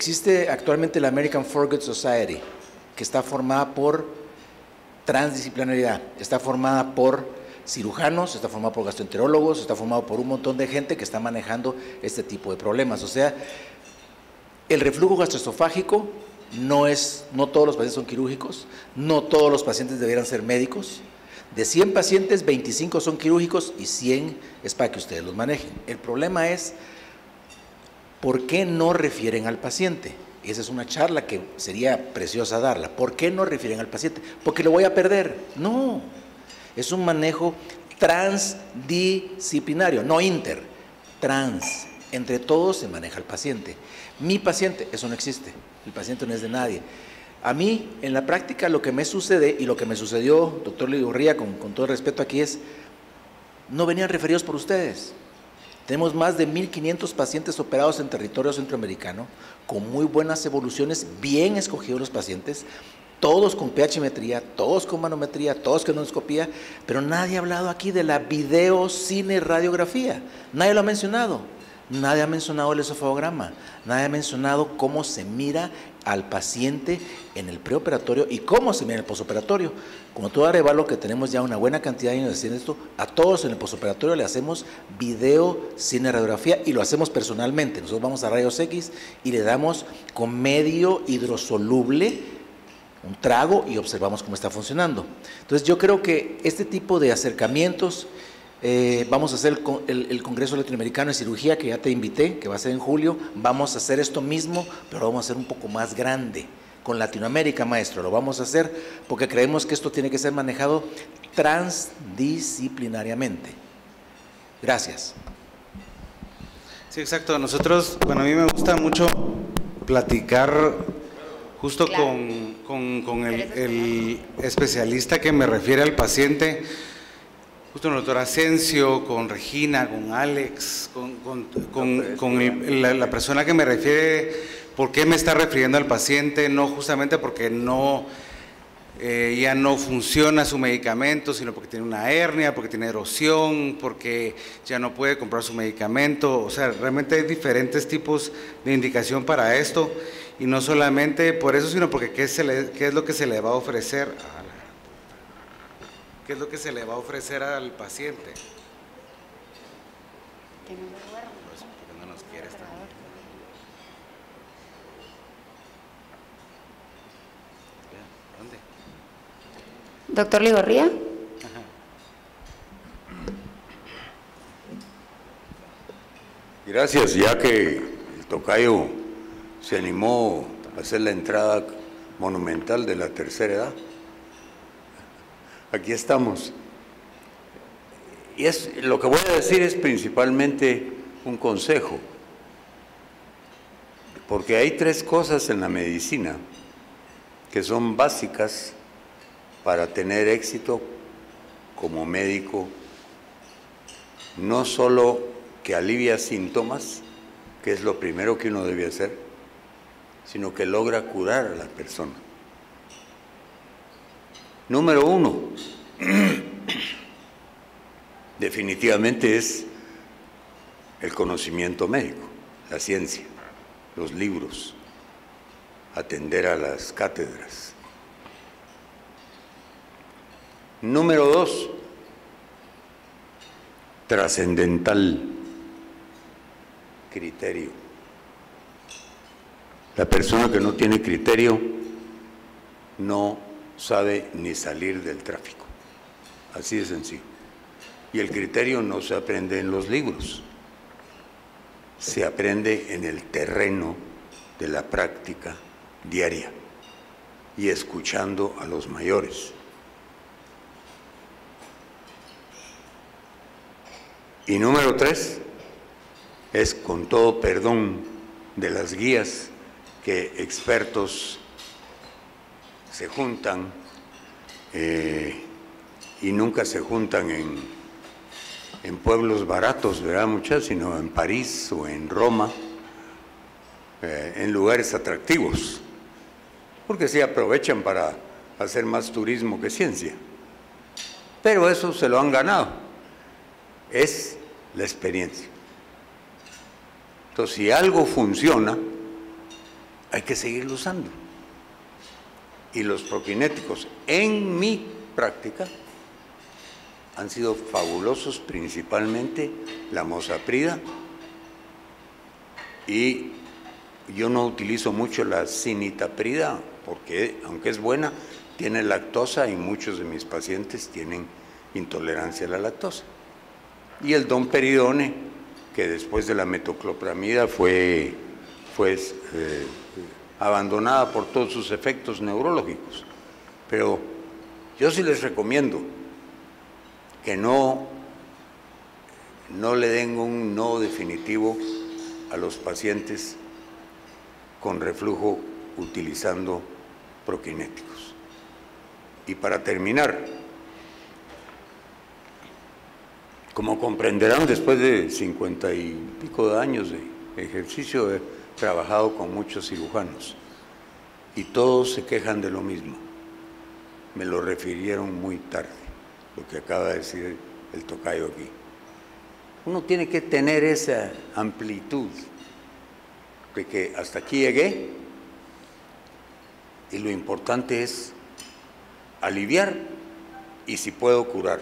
Existe actualmente la American Foregut Society, que está formada por transdisciplinaridad, está formada por cirujanos, está formada por gastroenterólogos, está formado por un montón de gente que está manejando este tipo de problemas. O sea, el reflujo gastroesofágico no todos los pacientes son quirúrgicos, no todos los pacientes debieran ser médicos. De 100 pacientes, 25 son quirúrgicos y 100 es para que ustedes los manejen. El problema es, ¿por qué no refieren al paciente? Esa es una charla que sería preciosa darla. ¿Por qué no refieren al paciente? Porque lo voy a perder. No, es un manejo transdisciplinario, no inter, trans. Entre todos se maneja el paciente. Mi paciente, eso no existe. El paciente no es de nadie. A mí, en la práctica, lo que me sucede y lo que me sucedió, doctor Ligorría, con todo el respeto aquí es, no venían referidos por ustedes. Tenemos más de 1.500 pacientes operados en territorio centroamericano, con muy buenas evoluciones, bien escogidos los pacientes, todos con pH-metría, todos con manometría, todos con endoscopía, pero nadie ha hablado aquí de la videocine-radiografía, nadie lo ha mencionado. Nadie ha mencionado el esofagograma, nadie ha mencionado cómo se mira al paciente en el preoperatorio y cómo se mira en el posoperatorio. Como todo Arevalo, que tenemos ya una buena cantidad de años haciendo esto, a todos en el posoperatorio le hacemos video, cine, radiografía y lo hacemos personalmente. Nosotros vamos a rayos X y le damos con medio hidrosoluble un trago y observamos cómo está funcionando. Entonces yo creo que este tipo de acercamientos, vamos a hacer el Congreso Latinoamericano de Cirugía, que ya te invité, que va a ser en julio. Vamos a hacer esto mismo, pero lo vamos a hacer un poco más grande, con Latinoamérica, maestro. Lo vamos a hacer porque creemos que esto tiene que ser manejado transdisciplinariamente. Gracias. Sí, exacto. Nosotros, bueno, a mí me gusta mucho platicar justo claro, con el especialista que me refiere al paciente. Justo con el doctor Asensio, con Regina, con Alex, con la persona que me refiere, ¿por qué me está refiriendo al paciente? No justamente porque ya no funciona su medicamento, sino porque tiene una hernia, porque tiene erosión, porque ya no puede comprar su medicamento. O sea, realmente hay diferentes tipos de indicación para esto, y no solamente por eso, sino porque qué es lo que se le va a ofrecer. ¿Qué es lo que se le va a ofrecer al paciente? Que no me duermo. Pues porque no nos quiere estar. ¿Dónde? Doctor Ligorría. Gracias, ya que el tocayo se animó a hacer la entrada monumental de la tercera edad. Aquí estamos. Y lo que voy a decir es principalmente un consejo, porque hay tres cosas en la medicina que son básicas para tener éxito como médico, no solo que alivia síntomas, que es lo primero que uno debe hacer, sino que logra curar a la persona. Número uno, definitivamente es el conocimiento médico, la ciencia, los libros, atender a las cátedras. Número dos, trascendental, criterio. La persona que no tiene criterio no sabe ni salir del tráfico, así de sencillo. Y el criterio no se aprende en los libros, se aprende en el terreno de la práctica diaria y escuchando a los mayores. Y número tres, es con todo perdón de las guías que expertos se juntan y nunca se juntan en pueblos baratos, ¿verdad, muchachos? Sino en París o en Roma, en lugares atractivos, porque sí aprovechan para hacer más turismo que ciencia. Pero eso se lo han ganado, es la experiencia. Entonces, si algo funciona, hay que seguirlo usando. Y los prokinéticos, en mi práctica, han sido fabulosos, principalmente la mosaprida, y yo no utilizo mucho la cinitaprida porque, aunque es buena, tiene lactosa y muchos de mis pacientes tienen intolerancia a la lactosa. Y el domperidone, que después de la metoclopramida fue abandonada por todos sus efectos neurológicos. Pero yo sí les recomiendo que no le den un no definitivo a los pacientes con reflujo utilizando prokinéticos. Y para terminar, como comprenderán, después de 50 y pico de años de ejercicio, he trabajado con muchos cirujanos y todos se quejan de lo mismo. Me lo refirieron muy tarde, lo que acaba de decir el tocayo aquí. Uno tiene que tener esa amplitud de que hasta aquí llegué y lo importante es aliviar y si puedo curar.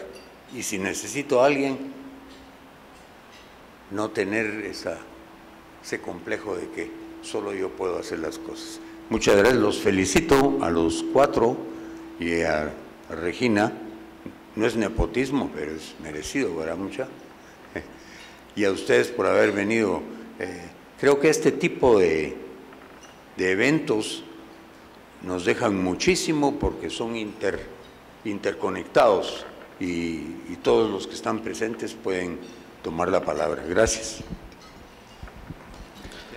Y si necesito a alguien, no tener ese complejo de que solo yo puedo hacer las cosas. Muchas gracias, los felicito a los 4 y a Regina. No es nepotismo, pero es merecido, ¿verdad, mucha? Y a ustedes por haber venido. Creo que este tipo de eventos nos dejan muchísimo porque son interconectados y todos los que están presentes pueden tomar la palabra. Gracias.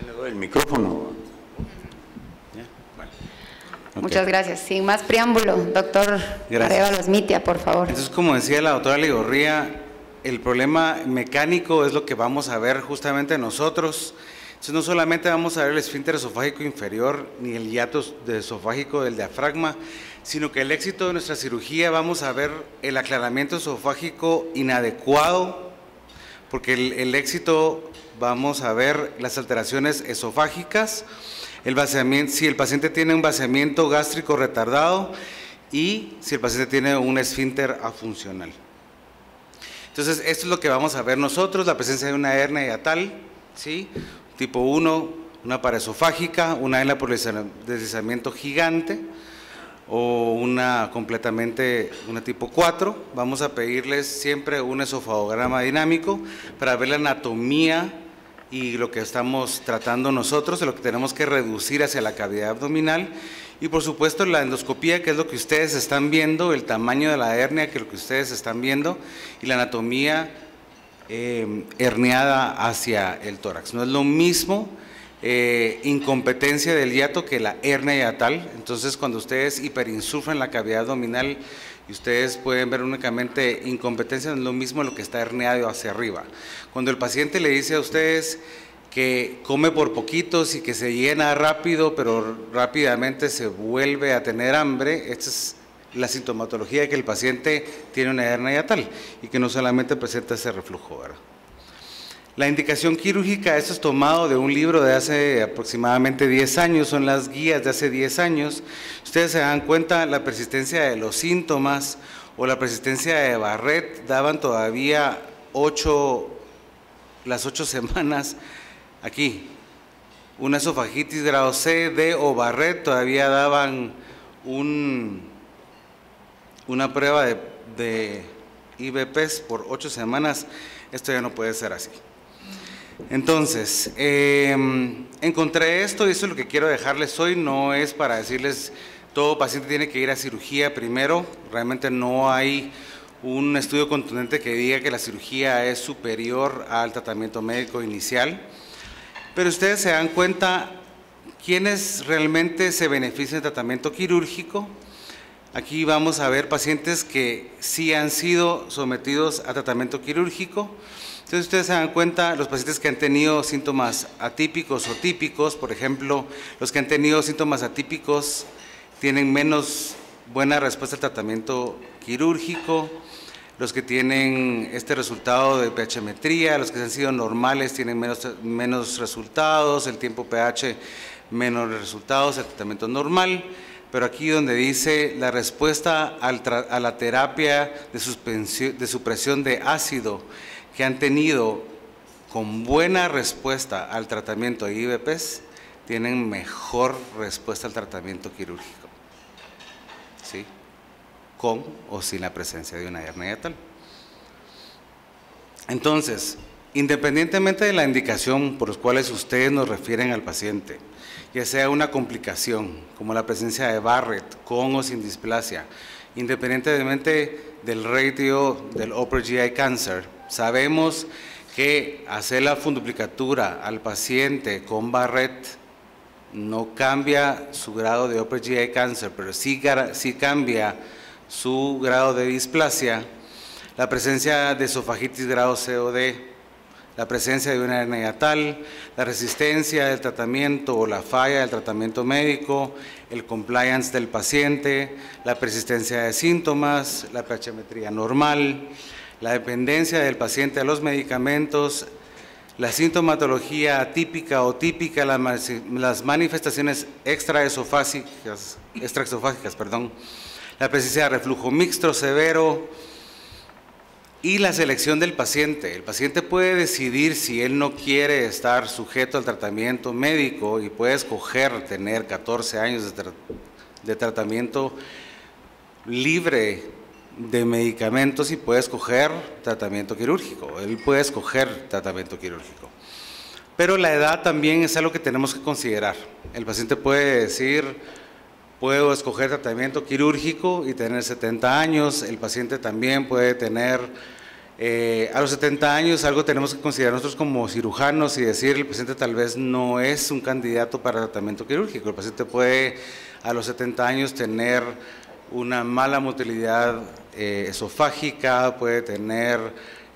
Le doy el micrófono. Okay. Muchas gracias. Sin más preámbulo, doctor Arévalo Esmitia, por favor. Entonces, como decía la doctora Ligorría, el problema mecánico es lo que vamos a ver justamente nosotros. Entonces, no solamente vamos a ver el esfínter esofágico inferior ni el hiato esofágico del diafragma, sino que el éxito de nuestra cirugía vamos a ver el aclaramiento esofágico inadecuado, porque el éxito vamos a ver las alteraciones esofágicas, el vaciamiento, si el paciente tiene un vaciamiento gástrico retardado y si el paciente tiene un esfínter afuncional. Entonces, esto es lo que vamos a ver nosotros, la presencia de una hernia hiatal, ¿sí? Tipo 1, una paraesofágica, una hernia por deslizamiento gigante, o una tipo 4. Vamos a pedirles siempre un esofagograma dinámico para ver la anatomía y lo que estamos tratando nosotros, de lo que tenemos que reducir hacia la cavidad abdominal, y por supuesto la endoscopía, que es lo que ustedes están viendo, el tamaño de la hernia, que es lo que ustedes están viendo, y la anatomía herniada hacia el tórax. No es lo mismo incompetencia del hiato que la hernia hiatal. Entonces, cuando ustedes hiperinsuflan la cavidad abdominal y ustedes pueden ver únicamente incompetencia, no es lo mismo lo que está herniado hacia arriba. Cuando el paciente le dice a ustedes que come por poquitos y que se llena rápido, pero rápidamente se vuelve a tener hambre, esta es la sintomatología de que el paciente tiene una hernia hiatal y que no solamente presenta ese reflujo, ¿verdad? La indicación quirúrgica, esto es tomado de un libro de hace aproximadamente 10 años, son las guías de hace 10 años. Ustedes se dan cuenta, la persistencia de los síntomas o la persistencia de Barrett daban todavía las 8 semanas aquí. Una esofagitis grado C, D o Barrett todavía daban una prueba de IBPs por 8 semanas. Esto ya no puede ser así. Entonces, encontré esto y eso es lo que quiero dejarles hoy. No es para decirles todo paciente tiene que ir a cirugía primero. Realmente no hay un estudio contundente que diga que la cirugía es superior al tratamiento médico inicial. Pero ustedes se dan cuenta quiénes realmente se benefician del tratamiento quirúrgico. Aquí vamos a ver pacientes que sí han sido sometidos a tratamiento quirúrgico. Entonces ustedes se dan cuenta, los pacientes que han tenido síntomas atípicos o típicos, por ejemplo, los que han tenido síntomas atípicos tienen menos buena respuesta al tratamiento quirúrgico, los que tienen este resultado de pHmetría, los que han sido normales tienen menos resultados, el tiempo pH menores resultados, el tratamiento normal, pero aquí donde dice la respuesta a la terapia de supresión de ácido que han tenido con buena respuesta al tratamiento de IVPs, tienen mejor respuesta al tratamiento quirúrgico, ¿sí? Con o sin la presencia de una hernia hiatal. Entonces, independientemente de la indicación por los cuales ustedes nos refieren al paciente, ya sea una complicación como la presencia de Barrett con o sin displasia, independientemente del ratio del upper GI cancer, sabemos que hacer la funduplicatura al paciente con Barrett no cambia su grado de upper GI cancer, pero sí cambia su grado de displasia. La presencia de esofagitis grado COD, la presencia de una hernia hiatal, la resistencia del tratamiento o la falla del tratamiento médico, el compliance del paciente, la persistencia de síntomas, la pHmetría normal, la dependencia del paciente a los medicamentos, la sintomatología atípica o típica, las manifestaciones extraesofágicas, la presencia de reflujo mixto severo y la selección del paciente. El paciente puede decidir si él no quiere estar sujeto al tratamiento médico y puede escoger tener 14 años de tratamiento libre de medicamentos y puede escoger tratamiento quirúrgico. Él puede escoger tratamiento quirúrgico. Pero la edad también es algo que tenemos que considerar. El paciente puede decir, puedo escoger tratamiento quirúrgico y tener 70 años. El paciente también puede tener, a los 70 años, algo tenemos que considerar nosotros como cirujanos y decir, el paciente tal vez no es un candidato para tratamiento quirúrgico. El paciente puede, a los 70 años, tener una mala motilidad esofágica, puede tener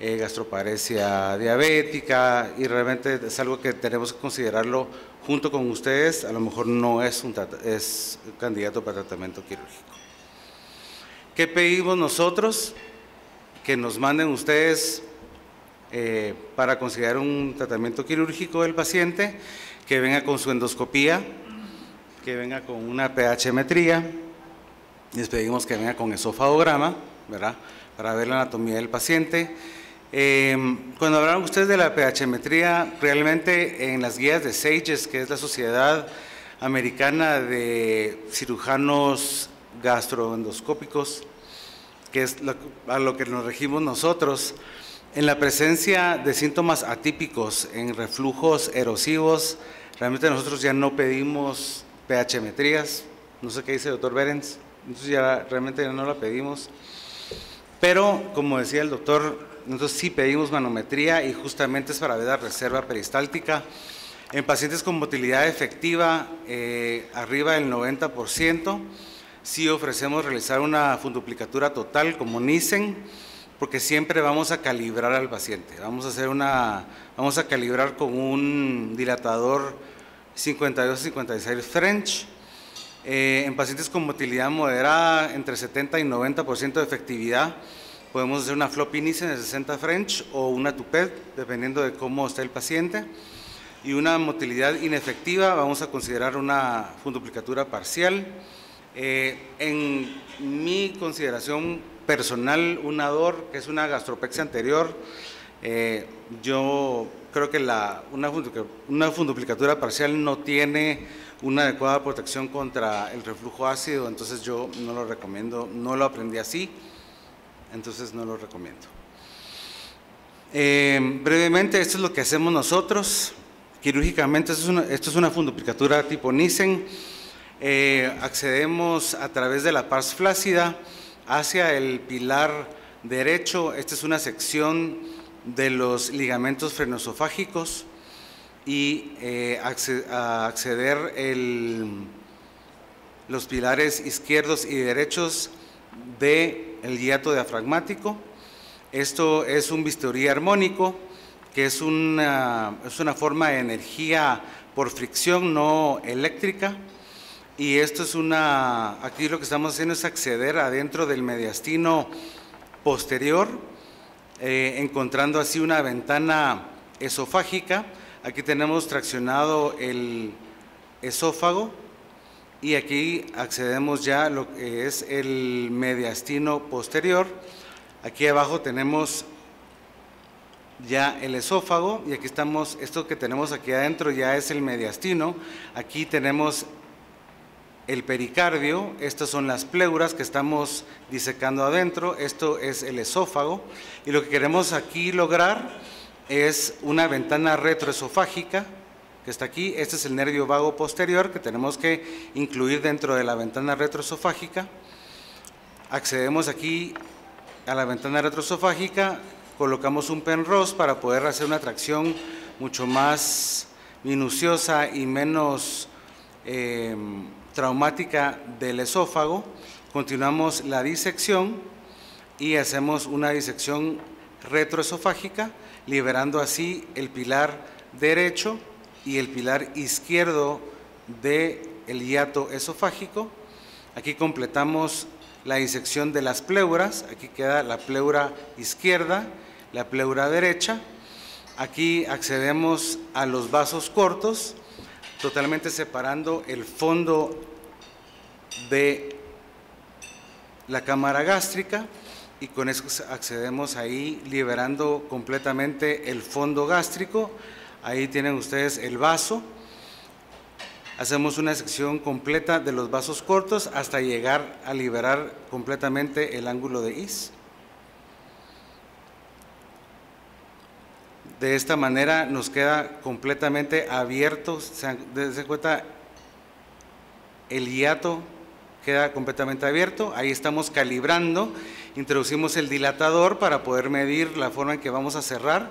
gastroparesia diabética y realmente es algo que tenemos que considerarlo junto con ustedes. A lo mejor no es un candidato para tratamiento quirúrgico. ¿Qué pedimos nosotros? Que nos manden ustedes para considerar un tratamiento quirúrgico del paciente, que venga con su endoscopía, que venga con una pHmetría. Les pedimos que venga con esofagograma, ¿verdad?, para ver la anatomía del paciente. Cuando hablaron ustedes de la pHmetría, realmente en las guías de SAGES, que es la Sociedad Americana de Cirujanos Gastroendoscópicos, que es a lo que nos regimos nosotros, en la presencia de síntomas atípicos en reflujos erosivos, realmente nosotros ya no pedimos pHmetrías. No sé qué dice el doctor Berens. Entonces ya realmente ya no la pedimos, pero como decía el doctor, nosotros sí pedimos manometría y justamente es para ver la reserva peristáltica. En pacientes con motilidad efectiva arriba del 90%, sí ofrecemos realizar una funduplicatura total como Nissen, porque siempre vamos a calibrar al paciente. Vamos a calibrar con un dilatador 52-56 French. En pacientes con motilidad moderada, entre 70 y 90% de efectividad, podemos hacer una floppy Nissen de 60 French o una Toupet, dependiendo de cómo está el paciente. Y una motilidad inefectiva, vamos a considerar una funduplicatura parcial. En mi consideración personal, una DOR, que es una gastropexia anterior, yo creo que una funduplicatura parcial no tiene una adecuada protección contra el reflujo ácido, entonces yo no lo recomiendo, no lo aprendí así, entonces no lo recomiendo. Brevemente, esto es lo que hacemos nosotros. Quirúrgicamente, esto es una funduplicatura tipo Nissen. Accedemos a través de la pars flácida hacia el pilar derecho. Esta es una sección de los ligamentos frenoesofágicos y acceder los pilares izquierdos y derechos del hiato diafragmático. Esto es un bisturí armónico, que es una forma de energía por fricción no eléctrica, y esto es aquí lo que estamos haciendo es acceder adentro del mediastino posterior, encontrando así una ventana esofágica. Aquí tenemos traccionado esófago, y aquí accedemos ya a lo que es el mediastino posterior. Aquí abajo tenemos ya el esófago, y aquí estamos, esto que tenemos aquí adentro ya es el mediastino. Aquí tenemos el pericardio, estas son las pleuras que estamos disecando adentro, esto es el esófago, y lo que queremos aquí lograr es una ventana retroesofágica que está aquí. Este es el nervio vago posterior que tenemos que incluir dentro de la ventana retroesofágica. Accedemos aquí a la ventana retroesofágica, colocamos un Penrose para poder hacer una tracción mucho más minuciosa y menos traumática del esófago. Continuamos la disección y hacemos una disección retroesofágica, liberando así el pilar derecho y el pilar izquierdo del hiato esofágico. Aquí completamos la disección de las pleuras. Aquí queda la pleura izquierda, la pleura derecha. Aquí accedemos a los vasos cortos, totalmente separando el fondo de la cámara gástrica, y con eso accedemos ahí liberando completamente el fondo gástrico. Ahí tienen ustedes el vaso. Hacemos una sección completa de los vasos cortos hasta llegar a liberar completamente el ángulo de Is. De esta manera nos queda completamente abierto. Dense cuenta, el hiato queda completamente abierto. Ahí estamos calibrando, introducimos el dilatador para poder medir la forma en que vamos a cerrar.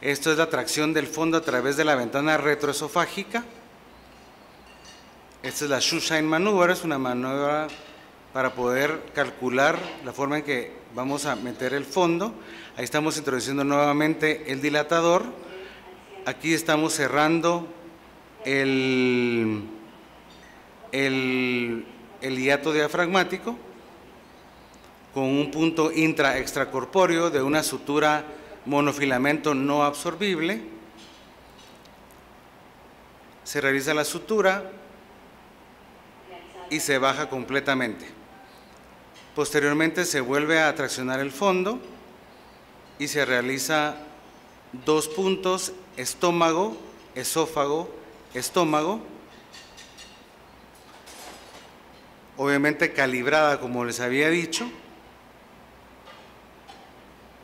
Esto es la tracción del fondo a través de la ventana retroesofágica. Esta es la Schuhschein maneuver, es una maniobra para poder calcular la forma en que vamos a meter el fondo. Ahí estamos introduciendo nuevamente el dilatador. Aquí estamos cerrando el hiato diafragmático con un punto extracorpóreo de una sutura monofilamento no absorbible. Se realiza la sutura y se baja completamente. Posteriormente se vuelve a traccionar el fondo y se realiza 2 puntos, estómago, esófago, estómago, obviamente calibrada como les había dicho.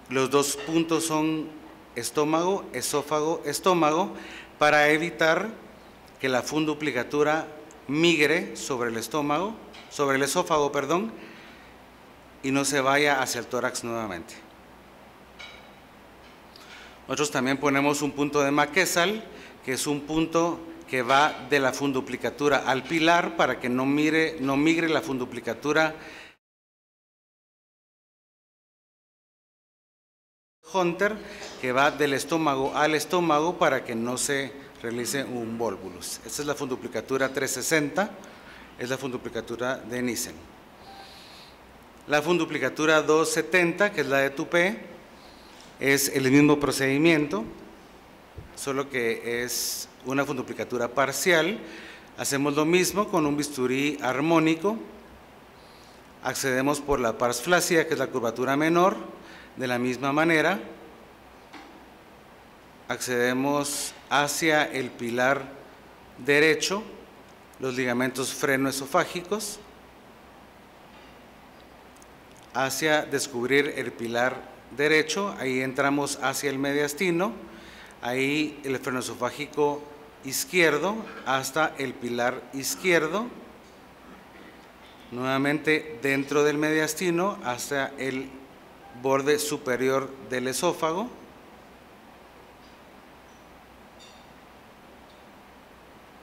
Los 2 puntos son estómago, esófago, estómago, para evitar que la funduplicatura migre sobre el estómago, sobre el esófago, perdón, y no se vaya hacia el tórax nuevamente. Nosotros también ponemos un punto de McKessel, que es un punto que va de la funduplicatura al pilar para que no migre la funduplicatura Hunter, que va del estómago al estómago para que no se realice un volvulus. Esta es la funduplicatura 360, es la funduplicatura de Nissen. La funduplicatura 270, que es la de Tupé, es el mismo procedimiento, solo que es una funduplicatura parcial. Hacemos lo mismo con un bisturí armónico. Accedemos por la pars flácida, que es la curvatura menor. De la misma manera, accedemos hacia el pilar derecho, los ligamentos frenoesofágicos, hacia descubrir el pilar derecho. Ahí entramos hacia el mediastino, ahí el frenoesofágico izquierdo hasta el pilar izquierdo, nuevamente dentro del mediastino hasta el borde superior del esófago,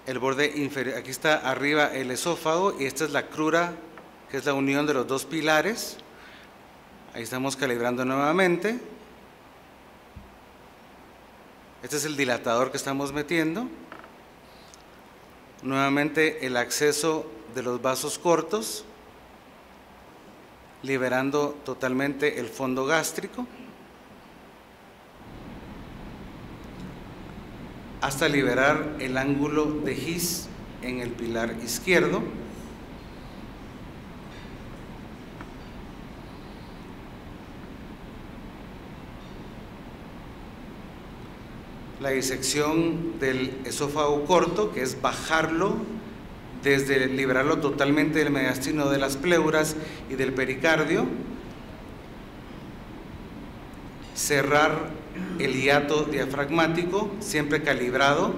el borde inferior. Aquí está arriba el esófago y esta es la crura, que es la unión de los 2 pilares. Ahí estamos calibrando nuevamente. Este es el dilatador que estamos metiendo. Nuevamente el acceso de los vasos cortos, liberando totalmente el fondo gástrico, hasta liberar el ángulo de His en el pilar izquierdo. La disección del esófago corto, que es bajarlo, desde liberarlo totalmente del mediastino, de las pleuras y del pericardio, cerrar el hiato diafragmático, siempre calibrado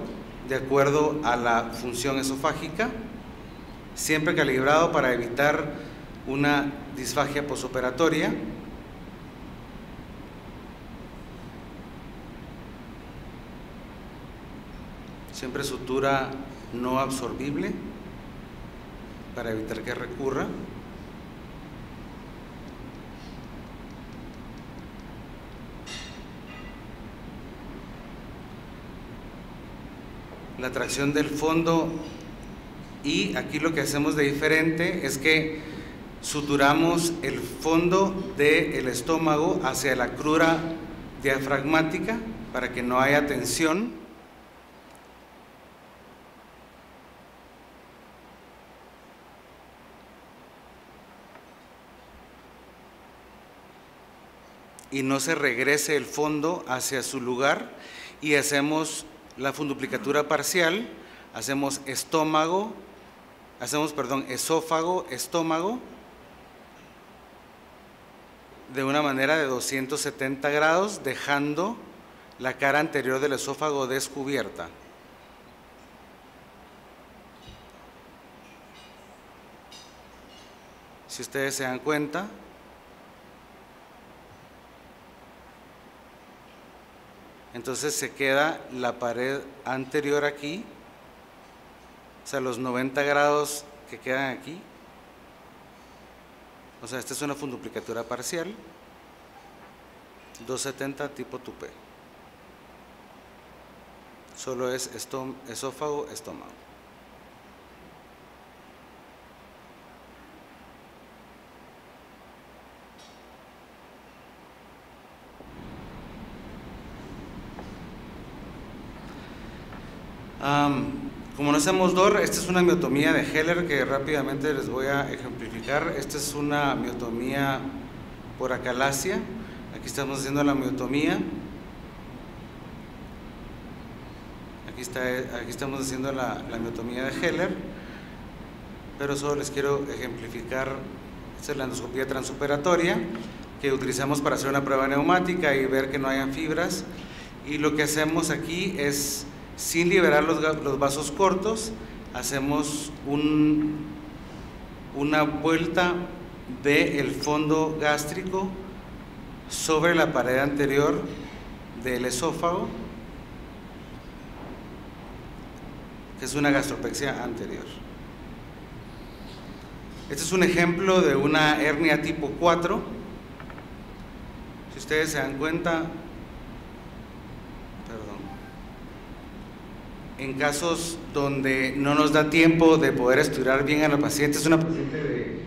de acuerdo a la función esofágica, siempre calibrado para evitar una disfagia posoperatoria. Siempre sutura no absorbible para evitar que recurra. La tracción del fondo, y aquí lo que hacemos de diferente es que suturamos el fondo del estómago hacia la crura diafragmática para que no haya tensión. Y no se regrese el fondo hacia su lugar, y hacemos la funduplicatura parcial, hacemos esófago, estómago, de una manera de 270 grados, dejando la cara anterior del esófago descubierta. Si ustedes se dan cuenta, entonces se queda la pared anterior aquí, o sea, los 90 grados que quedan aquí. O sea, esta es una funduplicatura parcial, 270 tipo tupé. Solo es esófago, estómago. Como no hacemos DOR, esta es una miotomía de Heller que rápidamente les voy a ejemplificar. Esta es una miotomía por acalasia. Aquí estamos haciendo la miotomía. Aquí estamos haciendo la miotomía de Heller, pero solo les quiero ejemplificar. Esta es la endoscopía transoperatoria que utilizamos para hacer una prueba neumática y ver que no hayan fibras. Y lo que hacemos aquí es, sin liberar los vasos cortos, hacemos una vuelta del fondo gástrico sobre la pared anterior del esófago, que es una gastropexia anterior. Este es un ejemplo de una hernia tipo 4. Si ustedes se dan cuenta, en casos donde no nos da tiempo de poder estudiar bien a la paciente, es una paciente de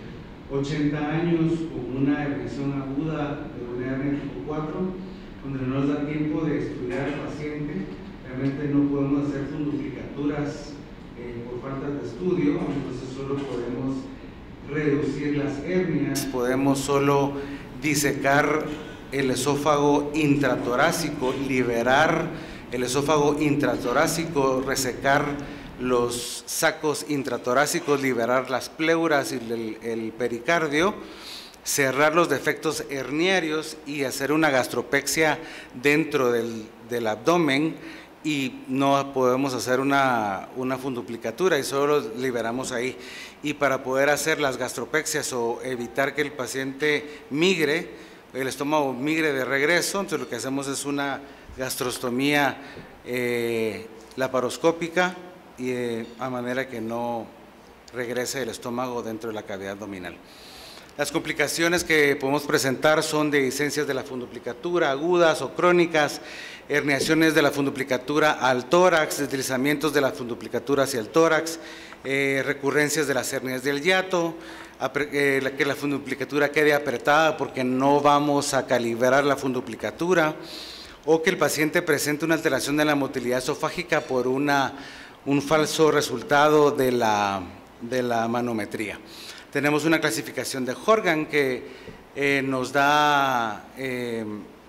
80 años con una herniación aguda de una hernia tipo 4, donde no nos da tiempo de estudiar al paciente, realmente no podemos hacer funduplicaturas por falta de estudio, entonces solo podemos reducir las hernias, podemos solo disecar el esófago intratorácico, liberar el esófago intratorácico, resecar los sacos intratorácicos, liberar las pleuras y el pericardio, cerrar los defectos herniarios y hacer una gastropexia dentro del abdomen, y no podemos hacer una funduplicatura y solo liberamos ahí. Y para poder hacer las gastropexias o evitar que el paciente migre, el estómago migre de regreso, entonces lo que hacemos es una gastrostomía laparoscópica, y a manera que no regrese el estómago dentro de la cavidad abdominal. Las complicaciones que podemos presentar son dehiscencias de la funduplicatura agudas o crónicas, herniaciones de la funduplicatura al tórax, deslizamientos de la funduplicatura hacia el tórax, recurrencias de las hernias del hiato, que la funduplicatura quede apretada porque no vamos a calibrar la funduplicatura, o que el paciente presente una alteración de la motilidad esofágica por una un falso resultado de la manometría. Tenemos una clasificación de Horgan que nos da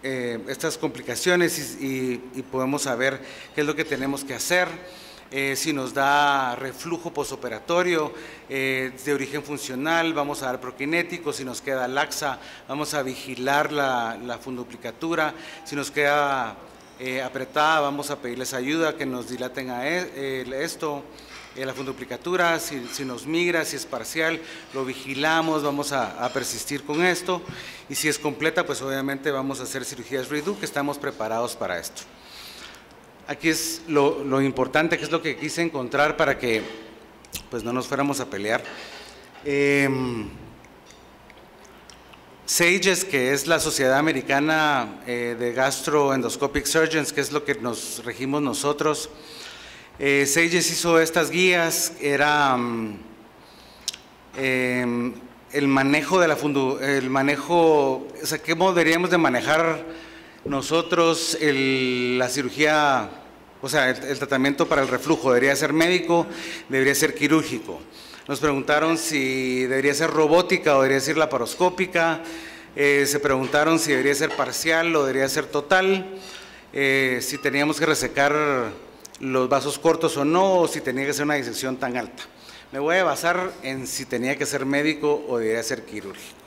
estas complicaciones y podemos saber qué es lo que tenemos que hacer. Si nos da reflujo posoperatorio de origen funcional, vamos a dar prokinético. Si nos queda laxa, vamos a vigilar la funduplicatura. Si nos queda apretada, vamos a pedirles ayuda, que nos dilaten la funduplicatura. Si nos migra, si es parcial, lo vigilamos, vamos a persistir con esto. Y si es completa, pues obviamente vamos a hacer cirugías redo, que estamos preparados para esto. Aquí es lo importante, que es lo que quise encontrar para que pues no nos fuéramos a pelear. SAGES, que es la Sociedad Americana de Gastroendoscopic Surgeons, que es lo que nos regimos nosotros. SAGES hizo estas guías, era el manejo de o sea, cómo deberíamos de manejar nosotros la cirugía, o sea, el tratamiento para el reflujo. ¿Debería ser médico? ¿Debería ser quirúrgico? Nos preguntaron si debería ser robótica o debería ser laparoscópica. Se preguntaron si debería ser parcial o debería ser total. Si teníamos que resecar los vasos cortos o no, o si tenía que ser una disección tan alta. Me voy a basar en si tenía que ser médico o debería ser quirúrgico.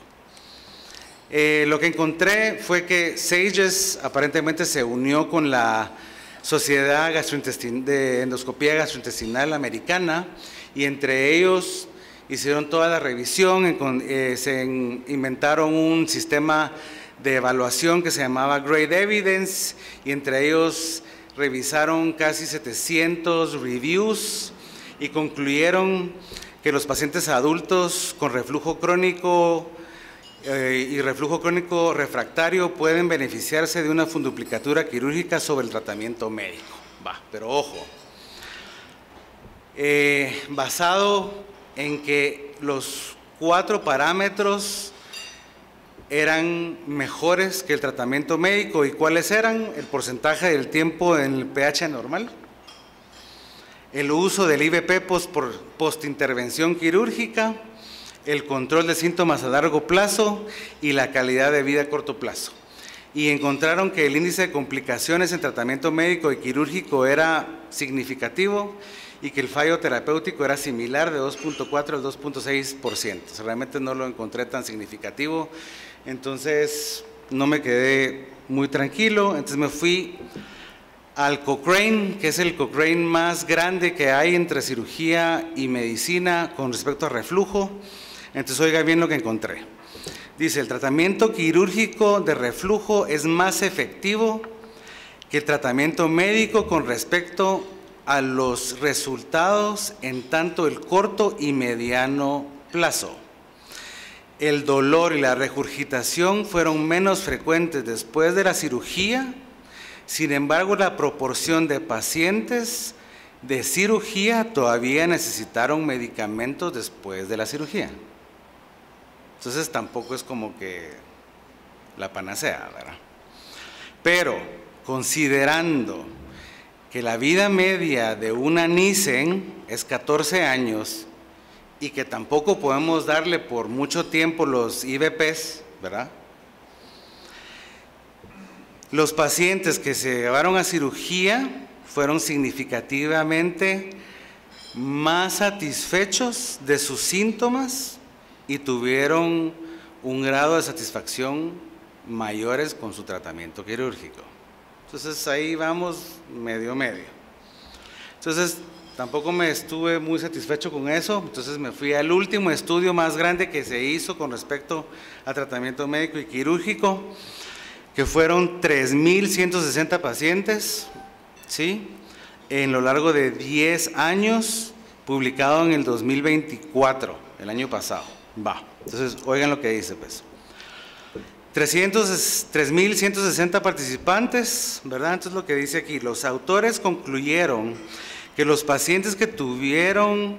Lo que encontré fue que SAGES aparentemente se unió con la Sociedad de Endoscopía Gastrointestinal Americana, y entre ellos hicieron toda la revisión. Se inventaron un sistema de evaluación que se llamaba Grade Evidence, y entre ellos revisaron casi 700 reviews y concluyeron que los pacientes adultos con reflujo crónico y reflujo crónico refractario pueden beneficiarse de una funduplicatura quirúrgica sobre el tratamiento médico. Pero ojo, basado en que los 4 parámetros eran mejores que el tratamiento médico. ¿Y cuáles eran? El porcentaje del tiempo en el pH normal, el uso del IVP postintervención quirúrgica, el control de síntomas a largo plazo y la calidad de vida a corto plazo. Y encontraron que el índice de complicaciones en tratamiento médico y quirúrgico era significativo y que el fallo terapéutico era similar, de 2.4 al 2.6%. Realmente no lo encontré tan significativo, entonces no me quedé muy tranquilo. Entonces me fui al Cochrane, que es el Cochrane más grande que hay entre cirugía y medicina con respecto a reflujo. Entonces oiga bien lo que encontré. Dice: el tratamiento quirúrgico de reflujo es más efectivo que el tratamiento médico con respecto a los resultados en tanto el corto y mediano plazo. El dolor y la regurgitación fueron menos frecuentes después de la cirugía. Sin embargo, la proporción de pacientes de cirugía todavía necesitaron medicamentos después de la cirugía. Entonces tampoco es como que la panacea, ¿verdad? Pero considerando que la vida media de una Nissen es 14 años y que tampoco podemos darle por mucho tiempo los IVPs, ¿verdad? Los pacientes que se llevaron a cirugía fueron significativamente más satisfechos de sus síntomas y tuvieron un grado de satisfacción mayores con su tratamiento quirúrgico. Entonces ahí vamos medio. Entonces tampoco me estuve muy satisfecho con eso, entonces me fui al último estudio más grande que se hizo con respecto a tratamiento médico y quirúrgico, que fueron 3.160 pacientes, ¿sí?, en lo largo de 10 años, publicado en el 2024, el año pasado. Entonces oigan lo que dice, pues. 3.160 participantes, ¿verdad? Entonces lo que dice aquí: los autores concluyeron que los pacientes que tuvieron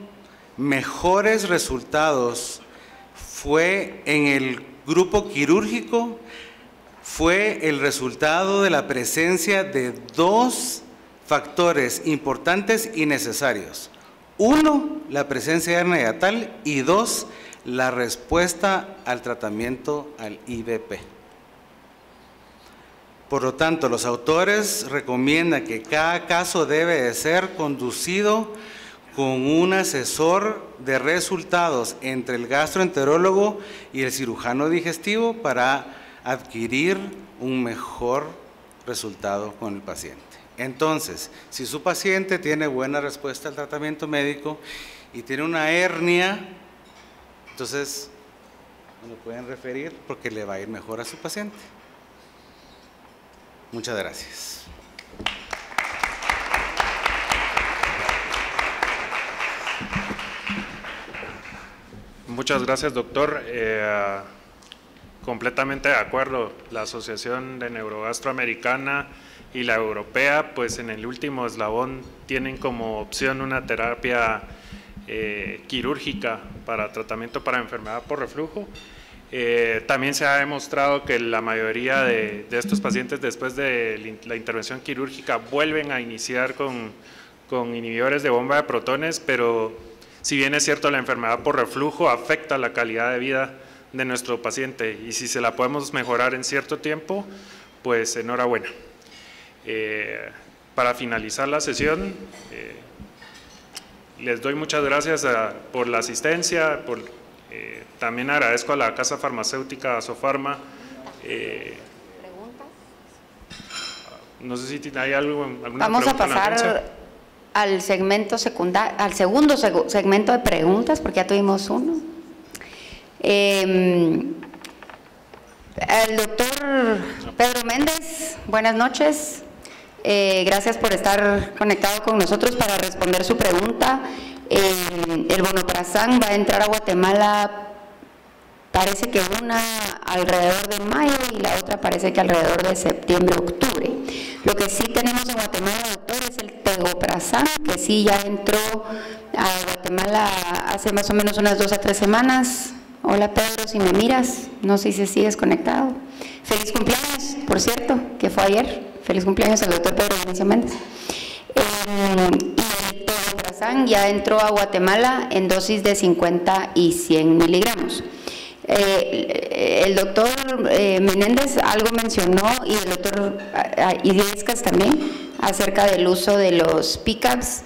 mejores resultados fue en el grupo quirúrgico, fue el resultado de la presencia de 2 factores importantes y necesarios. 1, la presencia de hernia hiatal, y 2, la respuesta al tratamiento al IVP. Por lo tanto, los autores recomiendan que cada caso debe de ser conducido con un asesor de resultados entre el gastroenterólogo y el cirujano digestivo para adquirir un mejor resultado con el paciente. Entonces, si su paciente tiene buena respuesta al tratamiento médico y tiene una hernia, entonces me lo pueden referir porque le va a ir mejor a su paciente. Muchas gracias. Muchas gracias, doctor. Completamente de acuerdo. La Asociación de Neurogastroamericana y la europea, pues en el último eslabón tienen como opción una terapia quirúrgica para tratamiento para enfermedad por reflujo. También se ha demostrado que la mayoría de estos pacientes después de la intervención quirúrgica vuelven a iniciar con inhibidores de bomba de protones, pero si bien es cierto la enfermedad por reflujo afecta la calidad de vida de nuestro paciente y si se la podemos mejorar en cierto tiempo, pues enhorabuena. Para finalizar la sesión, les doy muchas gracias por la asistencia, también agradezco a la casa farmacéutica Sofarma. No sé si hay alguna Vamos a pasar al segmento secundario, al segundo segmento de preguntas, porque ya tuvimos uno. El doctor Pedro Méndez, buenas noches. Gracias por estar conectado con nosotros para responder su pregunta. El vonoprazán va a entrar a Guatemala, parece que una alrededor de mayo y la otra parece que alrededor de septiembre-octubre. Lo que sí tenemos en Guatemala, doctor, es el tegoprazán, que sí ya entró a Guatemala hace más o menos unas 2 a 3 semanas. Hola Pedro, si me miras, no sé si sigues conectado. Feliz cumpleaños, por cierto, que fue ayer. Feliz cumpleaños al doctor Pedro Vinicio Méndez. Y el tegoprazán ya entró a Guatemala en dosis de 50 y 100 miligramos. El doctor Menéndez algo mencionó, y el doctor Illescas también, acerca del uso de los PCABs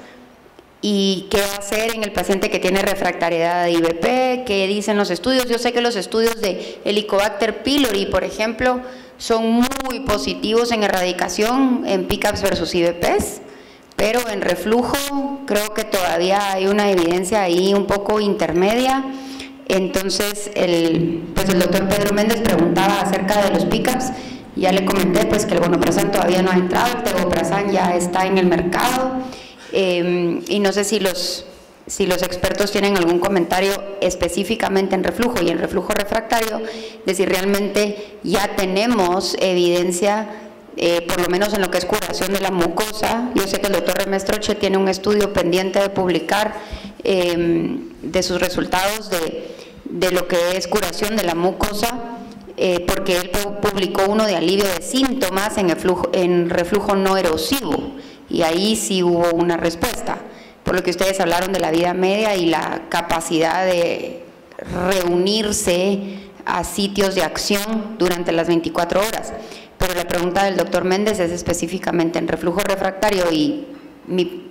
y qué hacer en el paciente que tiene refractariedad de IVP, qué dicen los estudios. Yo sé que los estudios de Helicobacter pylori, por ejemplo, son muy positivos en erradicación en PCABs versus IVPs, pero en reflujo creo que todavía hay una evidencia ahí un poco intermedia. Entonces, el doctor Pedro Méndez preguntaba acerca de los PCABs. Ya le comenté pues que el vonoprazán todavía no ha entrado, el tegoprazán ya está en el mercado, y no sé si los expertos tienen algún comentario específicamente en reflujo y en reflujo refractario, de si realmente ya tenemos evidencia, por lo menos en lo que es curación de la mucosa. Yo sé que el doctor Remestroche tiene un estudio pendiente de publicar de sus resultados de lo que es curación de la mucosa, porque él publicó uno de alivio de síntomas en reflujo no erosivo, y ahí sí hubo una respuesta, por lo que ustedes hablaron de la vida media y la capacidad de reunirse a sitios de acción durante las 24 horas. Pero la pregunta del doctor Méndez es específicamente en reflujo refractario, y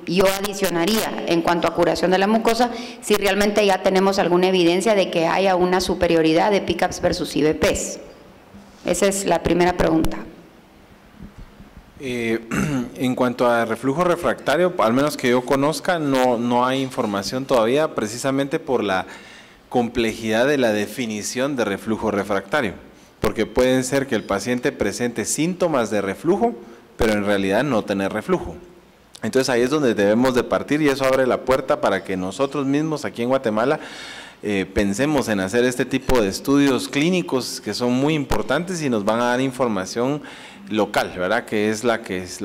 yo adicionaría en cuanto a curación de la mucosa, si realmente ya tenemos alguna evidencia de que haya una superioridad de PCABs versus IVPs. Esa es la primera pregunta. En cuanto a reflujo refractario, al menos que yo conozca, no hay información todavía, precisamente por la complejidad de la definición de reflujo refractario, porque pueden ser que el paciente presente síntomas de reflujo, pero en realidad no tener reflujo. Entonces ahí es donde debemos de partir, y eso abre la puerta para que nosotros mismos aquí en Guatemala pensemos en hacer este tipo de estudios clínicos que son muy importantes y nos van a dar información local, ¿verdad? Que es la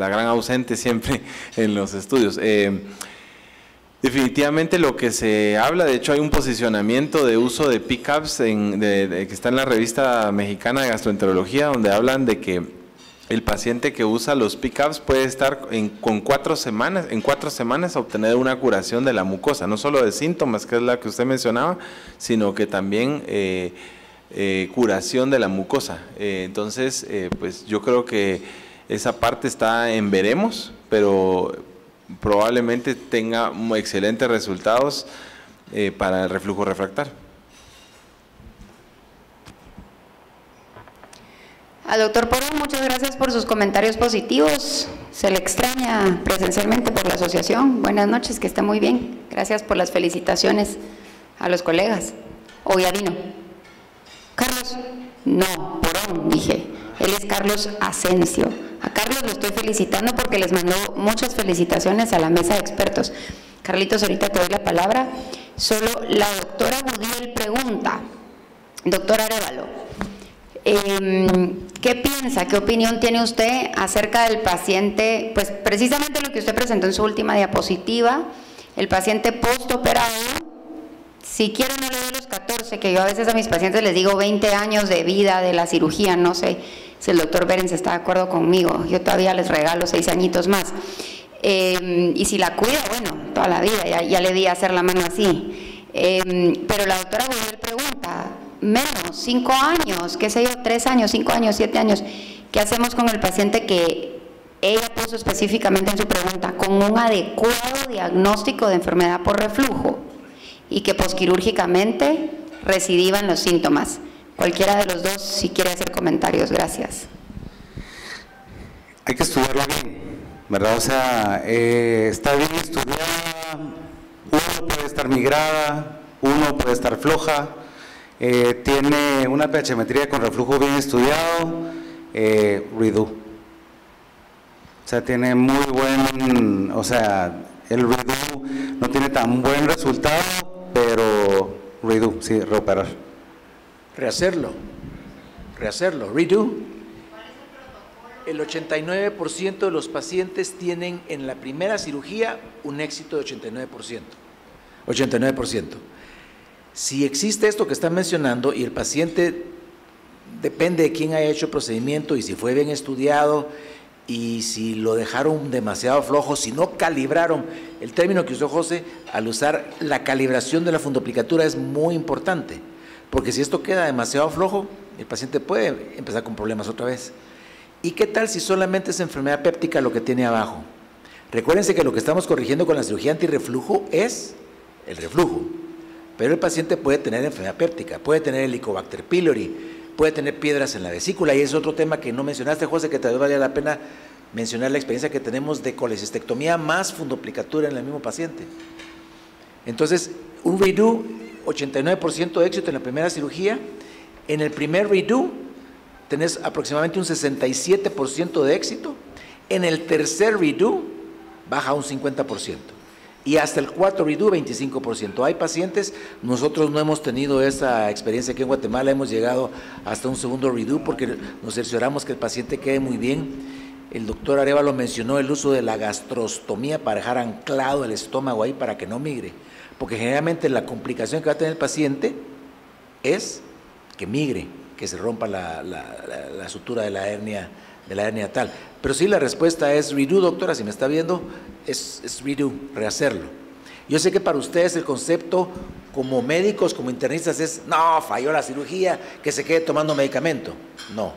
gran ausente siempre en los estudios. Definitivamente lo que se habla, de hecho hay un posicionamiento de uso de PCABs que está en la revista mexicana de gastroenterología, donde hablan de que el paciente que usa los PICAPs puede estar en 4 semanas a obtener una curación de la mucosa, no solo de síntomas, que es la que usted mencionaba, sino que también curación de la mucosa. Entonces, pues yo creo que esa parte está en veremos, pero probablemente tenga excelentes resultados para el reflujo refractario. Al doctor Porón, muchas gracias por sus comentarios positivos. Se le extraña presencialmente por la asociación. Buenas noches, que esté muy bien. Gracias por las felicitaciones a los colegas. ¿O ya vino? ¿Carlos? No, Porón, dije. Él es Carlos Asensio. A Carlos lo estoy felicitando porque les mandó muchas felicitaciones a la mesa de expertos. Carlitos, ahorita te doy la palabra. Solo la doctora Budiel pregunta, doctor Arévalo, ¿qué piensa, qué opinión tiene usted acerca del paciente? Pues precisamente lo que usted presentó en su última diapositiva, el paciente postoperado, si quiere no le doy los 14, que yo a veces a mis pacientes les digo 20 años de vida de la cirugía, no sé si el doctor Berens está de acuerdo conmigo, yo todavía les regalo 6 añitos más. Y si la cuida, bueno, toda la vida, ya le di a hacer la mano así. Pero la doctora Budiel pregunta, menos, 5 años, qué sé yo, 3 años, 5 años, 7 años, ¿qué hacemos con el paciente que ella puso específicamente en su pregunta, con un adecuado diagnóstico de enfermedad por reflujo y que posquirúrgicamente recidivan los síntomas? Cualquiera de los dos, si quiere hacer comentarios, gracias. Hay que estudiarlo bien, ¿verdad? O sea, está bien estudiada, uno puede estar migrada, uno puede estar floja, tiene una pHmetría con reflujo bien estudiado, redo. O sea, tiene muy buen, o sea, el redo no tiene tan buen resultado, pero redo, sí, reoperar. Rehacerlo, redo. El 89% de los pacientes tienen en la primera cirugía un éxito de 89%. Si existe esto que están mencionando y el paciente, depende de quién haya hecho el procedimiento y si fue bien estudiado y si lo dejaron demasiado flojo, si no calibraron, el término que usó José, al usar la calibración de la fundoplicatura es muy importante, porque si esto queda demasiado flojo, el paciente puede empezar con problemas otra vez. ¿Y qué tal si solamente es enfermedad péptica lo que tiene abajo? Recuérdense que lo que estamos corrigiendo con la cirugía antirreflujo es el reflujo, pero el paciente puede tener enfermedad péptica, puede tener Helicobacter pylori, puede tener piedras en la vesícula, y es otro tema que no mencionaste, José, que tal vez valía la pena mencionar la experiencia que tenemos de colecistectomía más fundoplicatura en el mismo paciente. Entonces, un redo, 89% de éxito en la primera cirugía. En el primer redo tenés aproximadamente un 67% de éxito. En el tercer redo baja un 50%. Y hasta el cuarto redo, 25%. Hay pacientes, nosotros no hemos tenido esa experiencia aquí en Guatemala, hemos llegado hasta un segundo redo porque nos cercioramos que el paciente quede muy bien. El doctor Arévalo mencionó el uso de la gastrostomía para dejar anclado el estómago ahí para que no migre, porque generalmente la complicación que va a tener el paciente es que migre, que se rompa la sutura de la hernia tal. Pero sí, la respuesta es redo, doctora, si me está viendo, es redo, rehacerlo. Yo sé que para ustedes el concepto como médicos, como internistas es, no, falló la cirugía, que se quede tomando medicamento. No.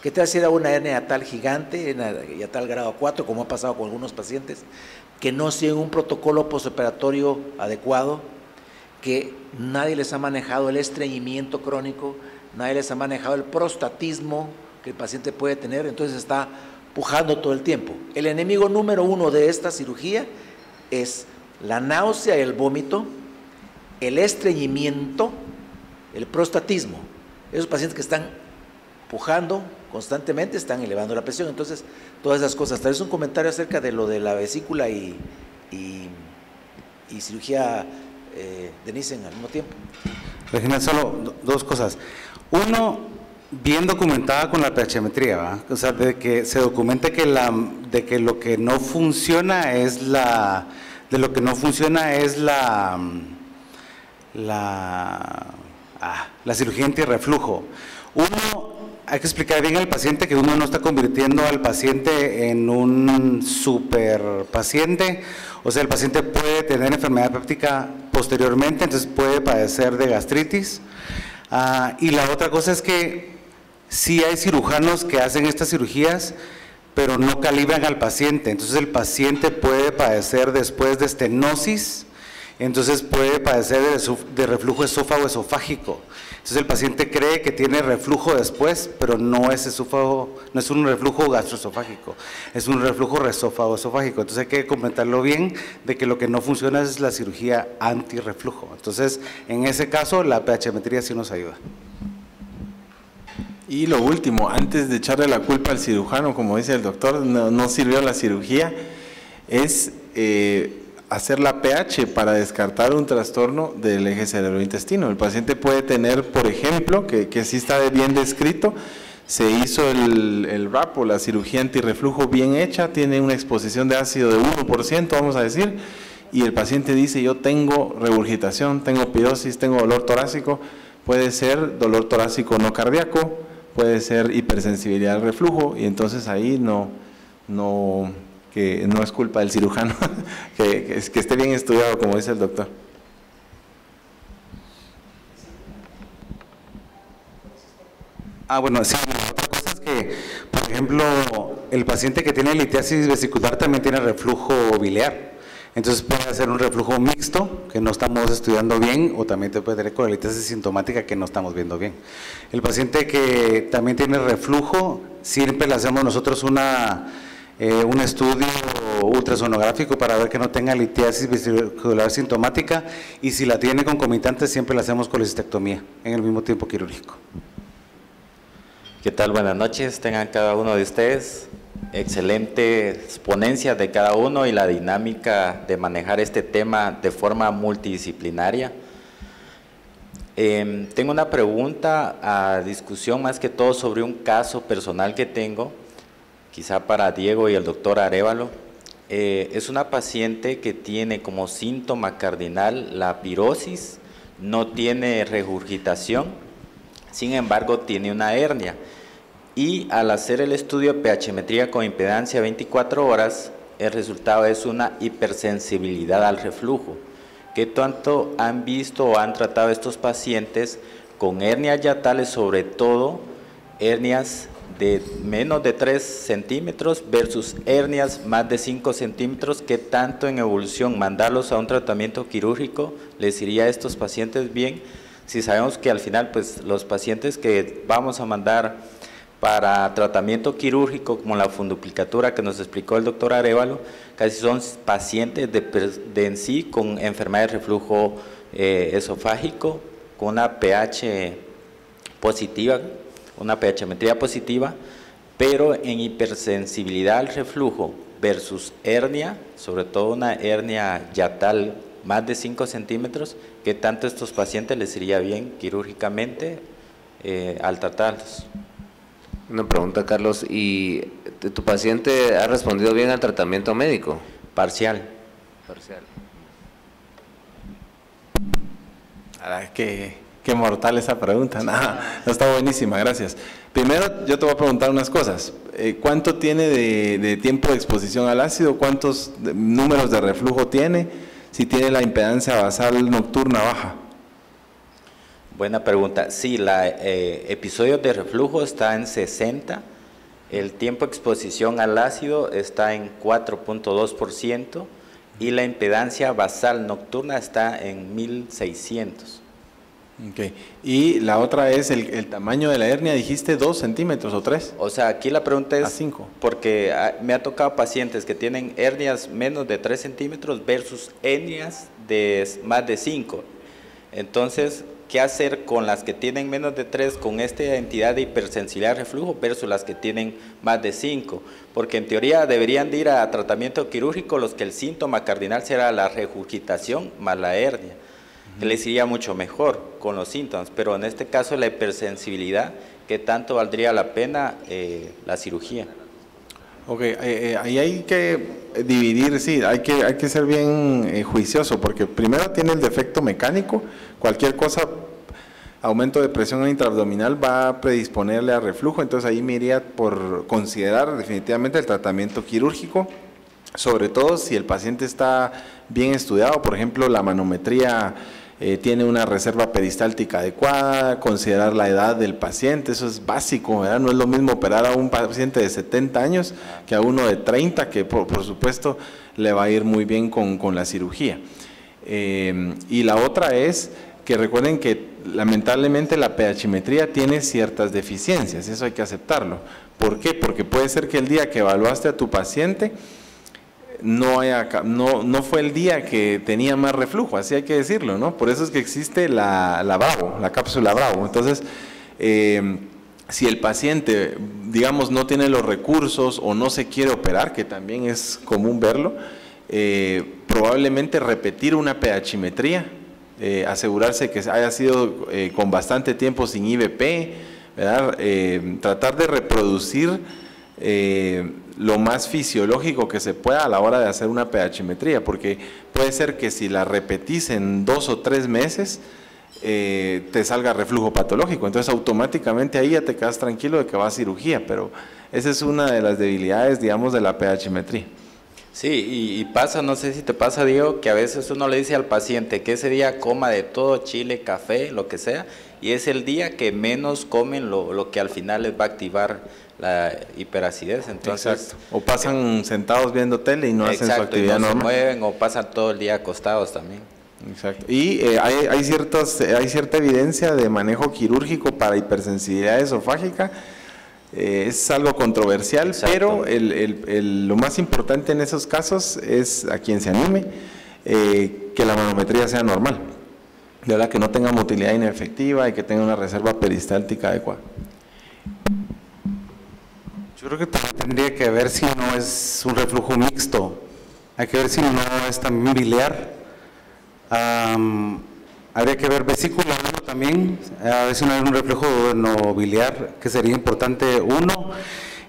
¿Qué tal si era una hernia tal gigante, y a tal grado 4, como ha pasado con algunos pacientes, que no siguen un protocolo postoperatorio adecuado, que nadie les ha manejado el estreñimiento crónico, nadie les ha manejado el prostatismo que el paciente puede tener, entonces está pujando todo el tiempo? El enemigo número 1 de esta cirugía es la náusea y el vómito, el estreñimiento, el prostatismo. Esos pacientes que están pujando constantemente están elevando la presión, entonces todas esas cosas. Tal vez un comentario acerca de lo de la vesícula y cirugía de Nissen al mismo tiempo. Regina, solo dos cosas. Uno, bien documentada con la pHmetría, ¿verdad? O sea, de que se documente que lo que no funciona es la cirugía antirreflujo. Uno, hay que explicar bien al paciente que uno no está convirtiendo al paciente en un super paciente. O sea, el paciente puede tener enfermedad péptica posteriormente, entonces puede padecer de gastritis. Y la otra cosa es que sí hay cirujanos que hacen estas cirugías, pero no calibran al paciente. Entonces el paciente puede padecer después de estenosis, entonces puede padecer de reflujo esófago-esofágico. Entonces el paciente cree que tiene reflujo después, pero no es esófago, no es un reflujo gastroesofágico, es un reflujo esófago-esofágico. Entonces hay que comentarlo bien de que lo que no funciona es la cirugía antirreflujo. Entonces en ese caso la pHmetría sí nos ayuda. Y lo último, antes de echarle la culpa al cirujano, como dice el doctor, no sirvió la cirugía, es hacer la pH para descartar un trastorno del eje cerebro-intestino. El paciente puede tener, por ejemplo, que sí está bien descrito, se hizo el RAP o la cirugía antirreflujo bien hecha, tiene una exposición de ácido de 1%, vamos a decir, y el paciente dice, yo tengo regurgitación, tengo pirosis, tengo dolor torácico, puede ser dolor torácico no cardíaco, puede ser hipersensibilidad al reflujo, y entonces ahí que no es culpa del cirujano, que esté bien estudiado, como dice el doctor. Bueno, sí, la otra cosa es que, por ejemplo, el paciente que tiene litiasis vesicular también tiene reflujo biliar. Entonces puede hacer un reflujo mixto que no estamos estudiando bien, o también te puede tener colitiasis sintomática que no estamos viendo bien. El paciente que también tiene reflujo, siempre le hacemos nosotros un estudio ultrasonográfico para ver que no tenga litiasis vesicular sintomática, y si la tiene concomitante siempre le hacemos colecistectomía en el mismo tiempo quirúrgico. ¿Qué tal? Buenas noches, tengan cada uno de ustedes. Excelentes ponencias de cada uno y la dinámica de manejar este tema de forma multidisciplinaria. Tengo una pregunta a discusión, más que todo sobre un caso personal que tengo, quizá para Diego y el doctor Arévalo. Es una paciente que tiene como síntoma cardinal la pirosis, no tiene regurgitación, sin embargo tiene una hernia. Y al hacer el estudio de pHmetría con impedancia 24 horas, el resultado es una hipersensibilidad al reflujo. ¿Qué tanto han visto o han tratado estos pacientes con hernias yatales, sobre todo hernias de menos de 3 centímetros versus hernias más de 5 centímetros? ¿Qué tanto en evolución mandarlos a un tratamiento quirúrgico les iría a estos pacientes bien? Si sabemos que al final pues los pacientes que vamos a mandar para tratamiento quirúrgico, como la funduplicatura que nos explicó el doctor Arévalo, casi son pacientes de en sí con enfermedad de reflujo esofágico, con una pH positiva, una pHmetría positiva, pero en hipersensibilidad al reflujo versus hernia, sobre todo una hernia yatal más de 5 centímetros, ¿qué tanto a estos pacientes les iría bien quirúrgicamente al tratarlos? Una pregunta, Carlos, ¿y tu paciente ha respondido bien al tratamiento médico? Parcial. Parcial. Qué mortal esa pregunta. No, está buenísima, gracias. Primero, yo te voy a preguntar unas cosas. ¿Cuánto tiene de tiempo de exposición al ácido? ¿Cuántos números de reflujo tiene? Si tiene la impedancia basal nocturna baja. Buena pregunta. Sí, episodios de reflujo está en 60, el tiempo de exposición al ácido está en 4.2% y la impedancia basal nocturna está en 1600. Okay. Y la otra es el tamaño de la hernia, dijiste 2 centímetros o 3. O sea, aquí la pregunta es, a 5. Porque me ha tocado pacientes que tienen hernias menos de 3 centímetros versus hernias de más de 5. Entonces, ¿qué hacer con las que tienen menos de 3 con esta entidad de hipersensibilidad al reflujo versus las que tienen más de 5? Porque en teoría deberían de ir a tratamiento quirúrgico los que el síntoma cardinal será la regurgitación más la hernia, que les iría mucho mejor con los síntomas, pero en este caso la hipersensibilidad, ¿qué tanto valdría la pena la cirugía? Ok, ahí hay que dividir, sí, hay que ser bien juicioso, porque primero tiene el defecto mecánico, cualquier cosa aumento de presión intraabdominal va a predisponerle a reflujo, entonces ahí me iría por considerar definitivamente el tratamiento quirúrgico, sobre todo si el paciente está bien estudiado, por ejemplo la manometría tiene una reserva peristáltica adecuada, considerar la edad del paciente, eso es básico, ¿verdad? No es lo mismo operar a un paciente de 70 años que a uno de 30, que por supuesto le va a ir muy bien con la cirugía. Y la otra es que recuerden que lamentablemente la pH-metría tiene ciertas deficiencias, eso hay que aceptarlo. ¿Por qué? Porque puede ser que el día que evaluaste a tu paciente no fue el día que tenía más reflujo, así hay que decirlo, ¿no? Por eso es que existe la Bravo, la cápsula Bravo. Entonces, si el paciente, digamos, no tiene los recursos o no se quiere operar, que también es común verlo, probablemente repetir una pH-metría, asegurarse que haya sido con bastante tiempo sin IVP, ¿verdad? Tratar de reproducir lo más fisiológico que se pueda a la hora de hacer una pH-metría, porque puede ser que si la repetís en 2 o 3 meses te salga reflujo patológico, entonces automáticamente ahí ya te quedas tranquilo de que va a cirugía, pero esa es una de las debilidades, digamos, de la pH-metría. Sí, y pasa, no sé si te pasa, Diego, que a veces uno le dice al paciente que ese día coma de todo, chile, café, lo que sea, y es el día que menos comen lo que al final les va a activar la hiperacidez. Entonces, exacto. O pasan sentados viendo tele y no hacen su actividad normal. Se mueven o pasan todo el día acostados también. Exacto. Y hay cierta evidencia de manejo quirúrgico para hipersensibilidad esofágica. Es algo controversial, exacto, pero lo más importante en esos casos es a quien se anime, que la manometría sea normal, de verdad que no tenga motilidad inefectiva y que tenga una reserva peristáltica adecuada. Yo creo que tendría que ver si no es un reflujo mixto, hay que ver si no es también biliar, habría que ver vesícula también, a ver si no hay un reflujo no biliar, que sería importante uno.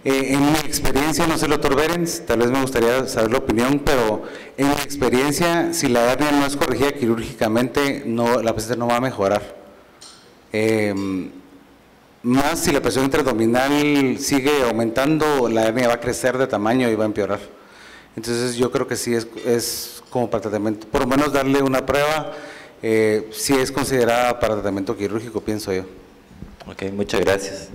En mi experiencia, no sé, el doctor Berens, tal vez me gustaría saber la opinión, pero en mi experiencia, si la hernia no es corregida quirúrgicamente, la paciente no va a mejorar. Más si la presión intraabdominal sigue aumentando, la hernia va a crecer de tamaño y va a empeorar. Entonces yo creo que sí es como para tratamiento, por lo menos darle una prueba, si es considerada para tratamiento quirúrgico, pienso yo. Ok, muchas gracias.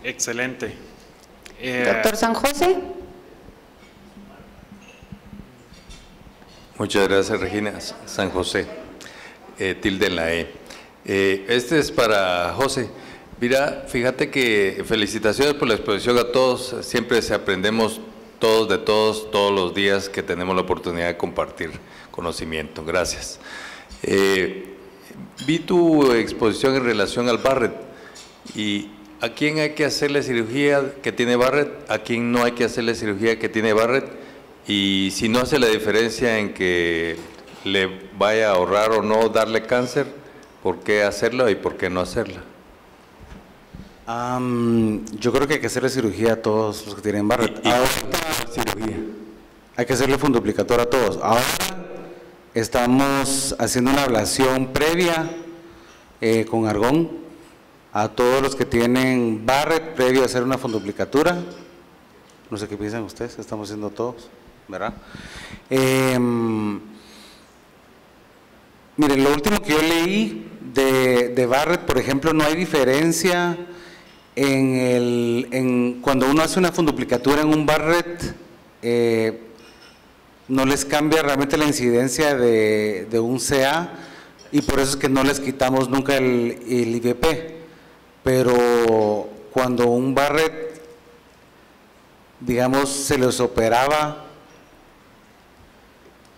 Excelente. Doctor San José. Muchas gracias, Regina. San José, tilde en la E. Este es para José. Mira, fíjate que felicitaciones por la exposición a todos. Siempre aprendemos todos de todos los días que tenemos la oportunidad de compartir conocimiento. Gracias. Vi tu exposición en relación al Barrett y a quién hay que hacerle cirugía que tiene Barrett, a quién no hay que hacerle cirugía que tiene Barrett, y si no hace la diferencia en que le vaya a ahorrar o no darle cáncer, ¿por qué hacerlo y por qué no hacerla? Yo creo que hay que hacerle cirugía a todos los que tienen Barrett. Cirugía. Hay que hacerle funduplicator a todos. Ahora estamos haciendo una ablación previa con argón a todos los que tienen Barrett, previo a hacer una funduplicatura. No sé qué piensan ustedes, que estamos haciendo todos, ¿verdad? Miren, lo último que yo leí de Barrett, por ejemplo, no hay diferencia cuando uno hace una funduplicatura en un Barrett, no les cambia realmente la incidencia de un CA, y por eso es que no les quitamos nunca el IVP. Pero cuando un Barrett, digamos, se les operaba,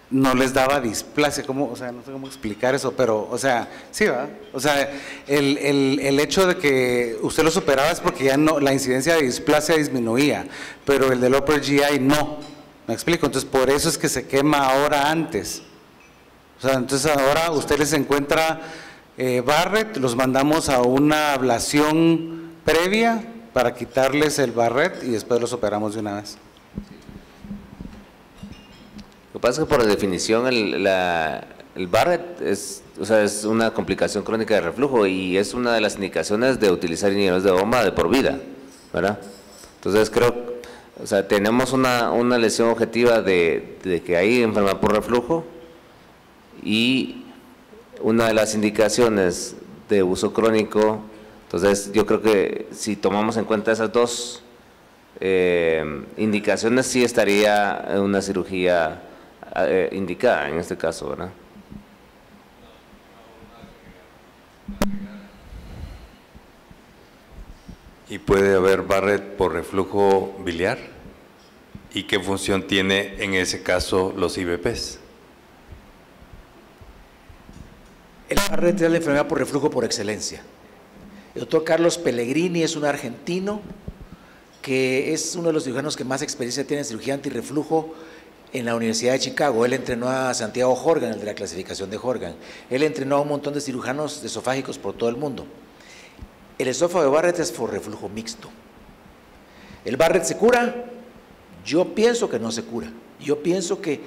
no les daba displasia, o sea, no sé cómo explicar eso, pero, o sea, sí, ¿verdad? O sea, el hecho de que usted los operaba es porque ya no, la incidencia de displasia disminuía, pero el del upper GI no, ¿me explico? Entonces, por eso es que se quema ahora antes. O sea, entonces ahora usted les encuentra Barrett, los mandamos a una ablación previa para quitarles el Barrett y después los operamos de una vez. Lo que pasa es que por definición el Barrett es una complicación crónica de reflujo y es una de las indicaciones de utilizar inhibidores de bomba de por vida, ¿verdad? Entonces creo, tenemos una lesión objetiva de que hay enfermedad por reflujo y una de las indicaciones de uso crónico. Entonces yo creo que si tomamos en cuenta esas dos indicaciones, sí estaría una cirugía indicada en este caso, ¿verdad? ¿Y puede haber Barrett por reflujo biliar? ¿Y qué función tiene en ese caso los IBPs? El Barrett es la enfermedad por reflujo por excelencia. El doctor Carlos Pellegrini es un argentino que es uno de los cirujanos que más experiencia tiene en cirugía antirreflujo en la Universidad de Chicago. Él entrenó a Santiago Horgan, el de la clasificación de Horgan. Él entrenó a un montón de cirujanos esofágicos por todo el mundo. El esófago de Barrett es por reflujo mixto. ¿El Barrett se cura? Yo pienso que no se cura. Yo pienso que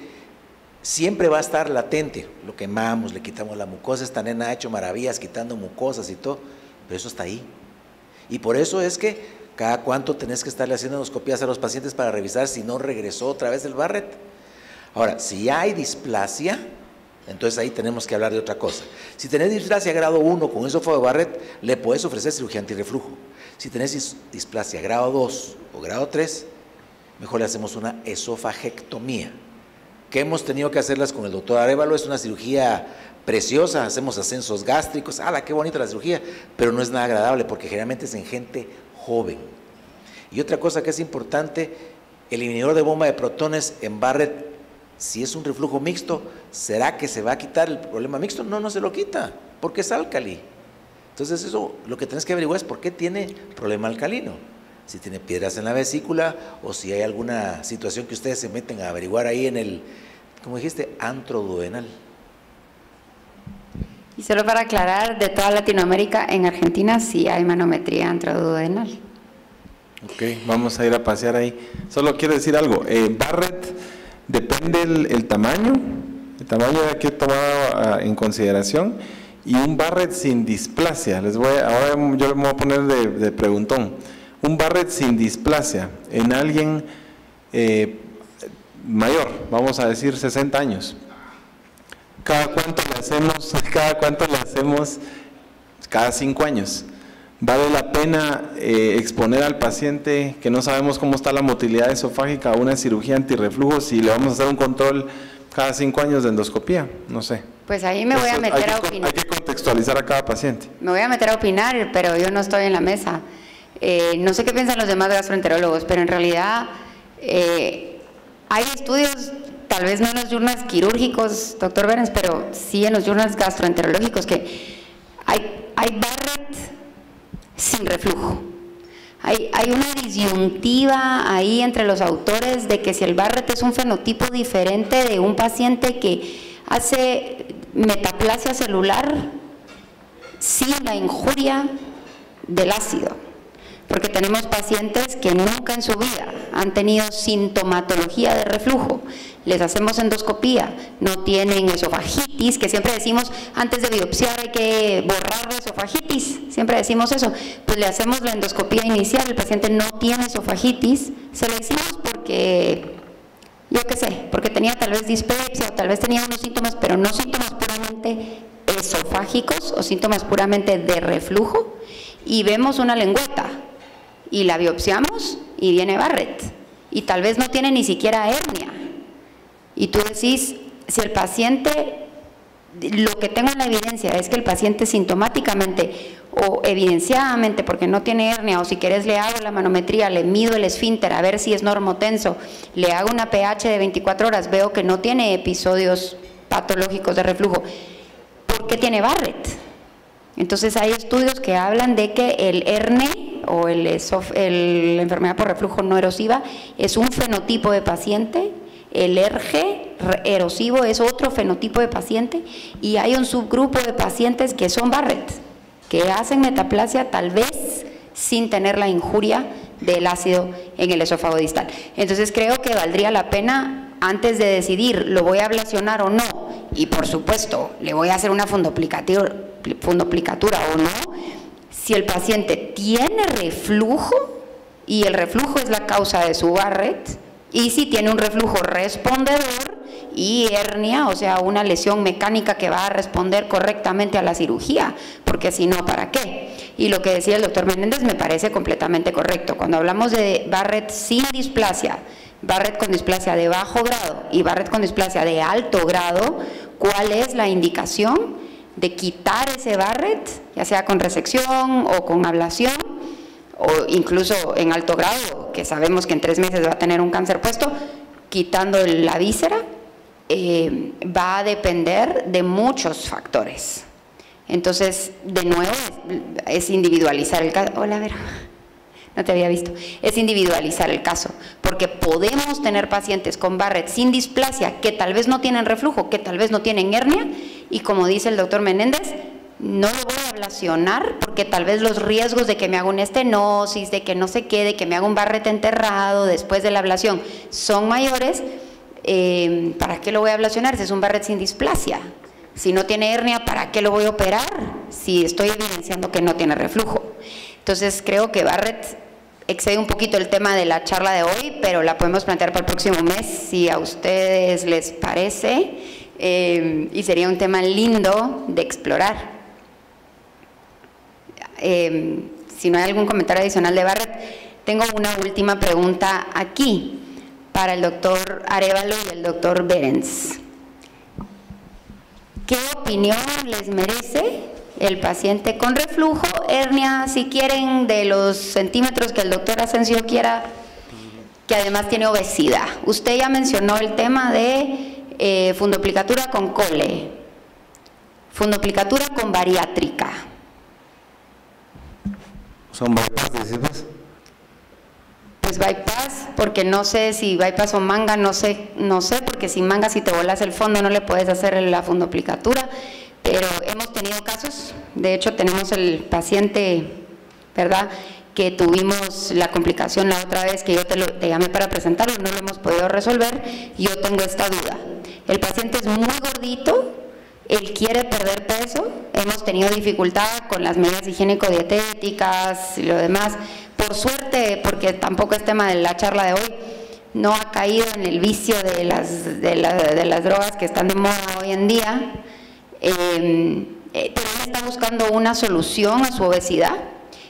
siempre va a estar latente. Lo quemamos, le quitamos la mucosa. Esta nena ha hecho maravillas quitando mucosas y todo, pero eso está ahí. Y por eso es que cada cuánto tenés que estarle haciendo endoscopías a los pacientes para revisar si no regresó otra vez el Barrett. Ahora, si ya hay displasia, entonces ahí tenemos que hablar de otra cosa. Si tenés displasia grado 1 con esófago de Barrett, le puedes ofrecer cirugía antirreflujo. Si tenés displasia grado 2 o grado 3, mejor le hacemos una esofagectomía, que hemos tenido que hacerlas con el doctor Arévalo. Es una cirugía preciosa, hacemos ascensos gástricos, ¡hala, qué bonita la cirugía! Pero no es nada agradable porque generalmente es en gente joven. Y otra cosa que es importante, el inhibidor de bomba de protones en Barrett, si es un reflujo mixto, ¿será que se va a quitar el problema mixto? No, no se lo quita, porque es álcali. Entonces eso, lo que tenés que averiguar es por qué tiene problema alcalino. Si tiene piedras en la vesícula o si hay alguna situación que ustedes se meten a averiguar ahí en el, como dijiste, antroduodenal. Y solo para aclarar, de toda Latinoamérica, en Argentina sí hay manometría antroduodenal. Ok, vamos a ir a pasear ahí. Solo quiero decir algo, Barrett depende el tamaño hay que tomar en consideración, y un Barrett sin displasia, ahora yo me voy a poner de preguntón, un Barrett sin displasia en alguien mayor, vamos a decir 60 años, ¿cada cuánto le hacemos? Cada 5 años. ¿Vale la pena exponer al paciente que no sabemos cómo está la motilidad esofágica a una cirugía antirreflujo si le vamos a hacer un control cada 5 años de endoscopía? No sé. Pues ahí me voy a meter a opinar. Hay que contextualizar a cada paciente. Me voy a meter a opinar, pero yo no estoy en la mesa. No sé qué piensan los demás gastroenterólogos, pero en realidad hay estudios, tal vez no en los journals quirúrgicos, doctor Berens, pero sí en los journals gastroenterológicos, que hay Barrett sin reflujo. Hay una disyuntiva ahí entre los autores de que si el Barrett es un fenotipo diferente de un paciente que hace metaplasia celular sin la injuria del ácido, porque tenemos pacientes que nunca en su vida han tenido sintomatología de reflujo, les hacemos endoscopía, no tienen esofagitis, que siempre decimos antes de biopsiar hay que borrar la esofagitis, siempre decimos eso, pues le hacemos la endoscopía inicial, el paciente no tiene esofagitis, se lo decimos porque, yo qué sé, porque tenía tal vez dispepsia o tal vez tenía unos síntomas, pero no síntomas puramente esofágicos o síntomas puramente de reflujo, y vemos una lengüeta y la biopsiamos y viene Barrett y tal vez no tiene ni siquiera hernia, y tú decís, si el paciente, lo que tengo en la evidencia es que el paciente sintomáticamente o evidenciadamente, porque no tiene hernia, o si querés le hago la manometría, le mido el esfínter a ver si es normotenso, le hago una pH de 24 horas, veo que no tiene episodios patológicos de reflujo, ¿por qué tiene Barrett? Entonces hay estudios que hablan de que el HERNE o la enfermedad por reflujo no erosiva es un fenotipo de paciente, el ERGE erosivo es otro fenotipo de paciente, y hay un subgrupo de pacientes que son Barrett, que hacen metaplasia tal vez sin tener la injuria del ácido en el esófago distal. Entonces creo que valdría la pena antes de decidir, ¿lo voy a ablacionar o no? Y por supuesto, ¿le voy a hacer una fundoplicatura o no? Si el paciente tiene reflujo, y el reflujo es la causa de su Barrett, y si tiene un reflujo respondedor y hernia, o sea, una lesión mecánica que va a responder correctamente a la cirugía, porque si no, ¿para qué? Y lo que decía el doctor Menéndez me parece completamente correcto. Cuando hablamos de Barrett sin displasia, Barrett con displasia de bajo grado y Barrett con displasia de alto grado, ¿cuál es la indicación de quitar ese Barrett, ya sea con resección o con ablación, o incluso en alto grado, que sabemos que en 3 meses va a tener un cáncer puesto, quitando la víscera? Va a depender de muchos factores. Entonces, de nuevo, es individualizar el caso. Hola, Vera, no te había visto. Es individualizar el caso, porque podemos tener pacientes con Barrett sin displasia que tal vez no tienen reflujo, que tal vez no tienen hernia, y como dice el doctor Menéndez, no lo voy a ablacionar porque tal vez los riesgos de que me haga una estenosis, de que no se quede, que me haga un Barrett enterrado después de la ablación son mayores. ¿Para qué lo voy a ablacionar si es un Barrett sin displasia? Si no tiene hernia, ¿para qué lo voy a operar si estoy evidenciando que no tiene reflujo? Entonces creo que Barrett excede un poquito el tema de la charla de hoy, pero la podemos plantear para el próximo mes si a ustedes les parece, y sería un tema lindo de explorar. Si no hay algún comentario adicional de Barrett, tengo una última pregunta aquí para el doctor Arévalo y el doctor Berens. ¿Qué opinión les merece el paciente con reflujo, hernia, si quieren, de los centímetros que el doctor Asensio quiera, que además tiene obesidad? Usted ya mencionó el tema de fundoplicatura con cole, fundoplicatura con bariátrica. ¿Son bypass, decimos? Pues bypass, porque no sé si bypass o manga, no sé, porque sin manga, si te volas el fondo, no le puedes hacer la fundoplicatura, pero hemos tenido casos. De hecho, tenemos el paciente, ¿verdad?, que tuvimos la complicación la otra vez que yo te llamé para presentarlo, no lo hemos podido resolver. Yo tengo esta duda. El paciente es muy gordito, él quiere perder peso, hemos tenido dificultad con las medidas higiénico-dietéticas y lo demás. Por suerte, porque tampoco es tema de la charla de hoy, no ha caído en el vicio de las drogas que están de moda hoy en día, pero él está buscando una solución a su obesidad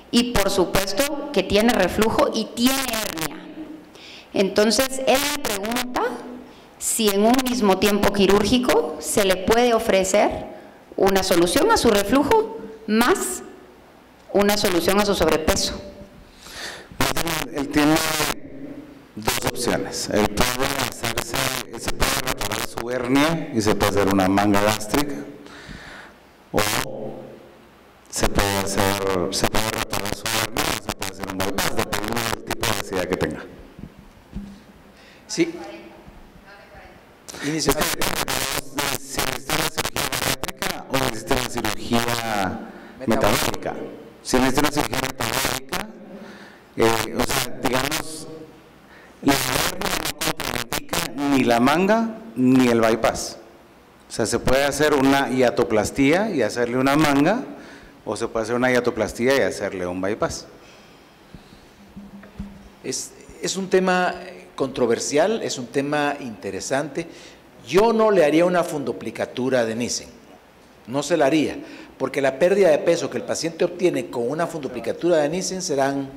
y por supuesto que tiene reflujo y tiene hernia. Entonces, él me pregunta si en un mismo tiempo quirúrgico se le puede ofrecer una solución a su reflujo más una solución a su sobrepeso. Él tiene dos opciones. Él puede se puede reparar su hernia y se puede hacer una manga gástrica, o se puede reparar su hernia o se puede hacer un bypass, dependiendo del tipo de obesidad que tenga. Sí. Inicio. Si necesita una cirugía bariátrica o necesita una cirugía metabólica. Si necesita una cirugía metabólica, o sea, digamos, la hernia no contraindica ni la manga ni el bypass. O sea, se puede hacer una hiatoplastía y hacerle una manga, o se puede hacer una hiatoplastía y hacerle un bypass. Es un tema controversial, es un tema interesante. Yo no le haría una fundoplicatura de Nissen, no se la haría, porque la pérdida de peso que el paciente obtiene con una fundoplicatura de Nissen serán,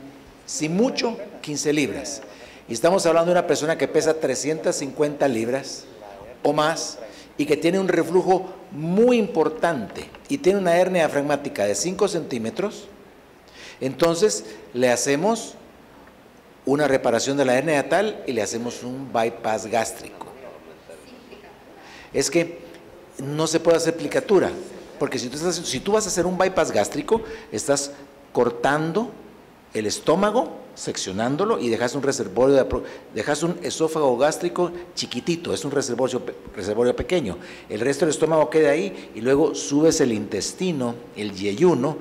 sin mucho, 15 libras. Y estamos hablando de una persona que pesa 350 libras o más y que tiene un reflujo muy importante y tiene una hernia diafragmática de 5 centímetros. Entonces le hacemos una reparación de la hernia hiatal y le hacemos un bypass gástrico. Es que no se puede hacer plicatura, porque si tú vas a hacer un bypass gástrico, estás cortando el estómago, seccionándolo y dejas un reservorio, dejas un esófago gástrico chiquitito, es un reservorio pequeño. El resto del estómago queda ahí y luego subes el intestino, el yeyuno,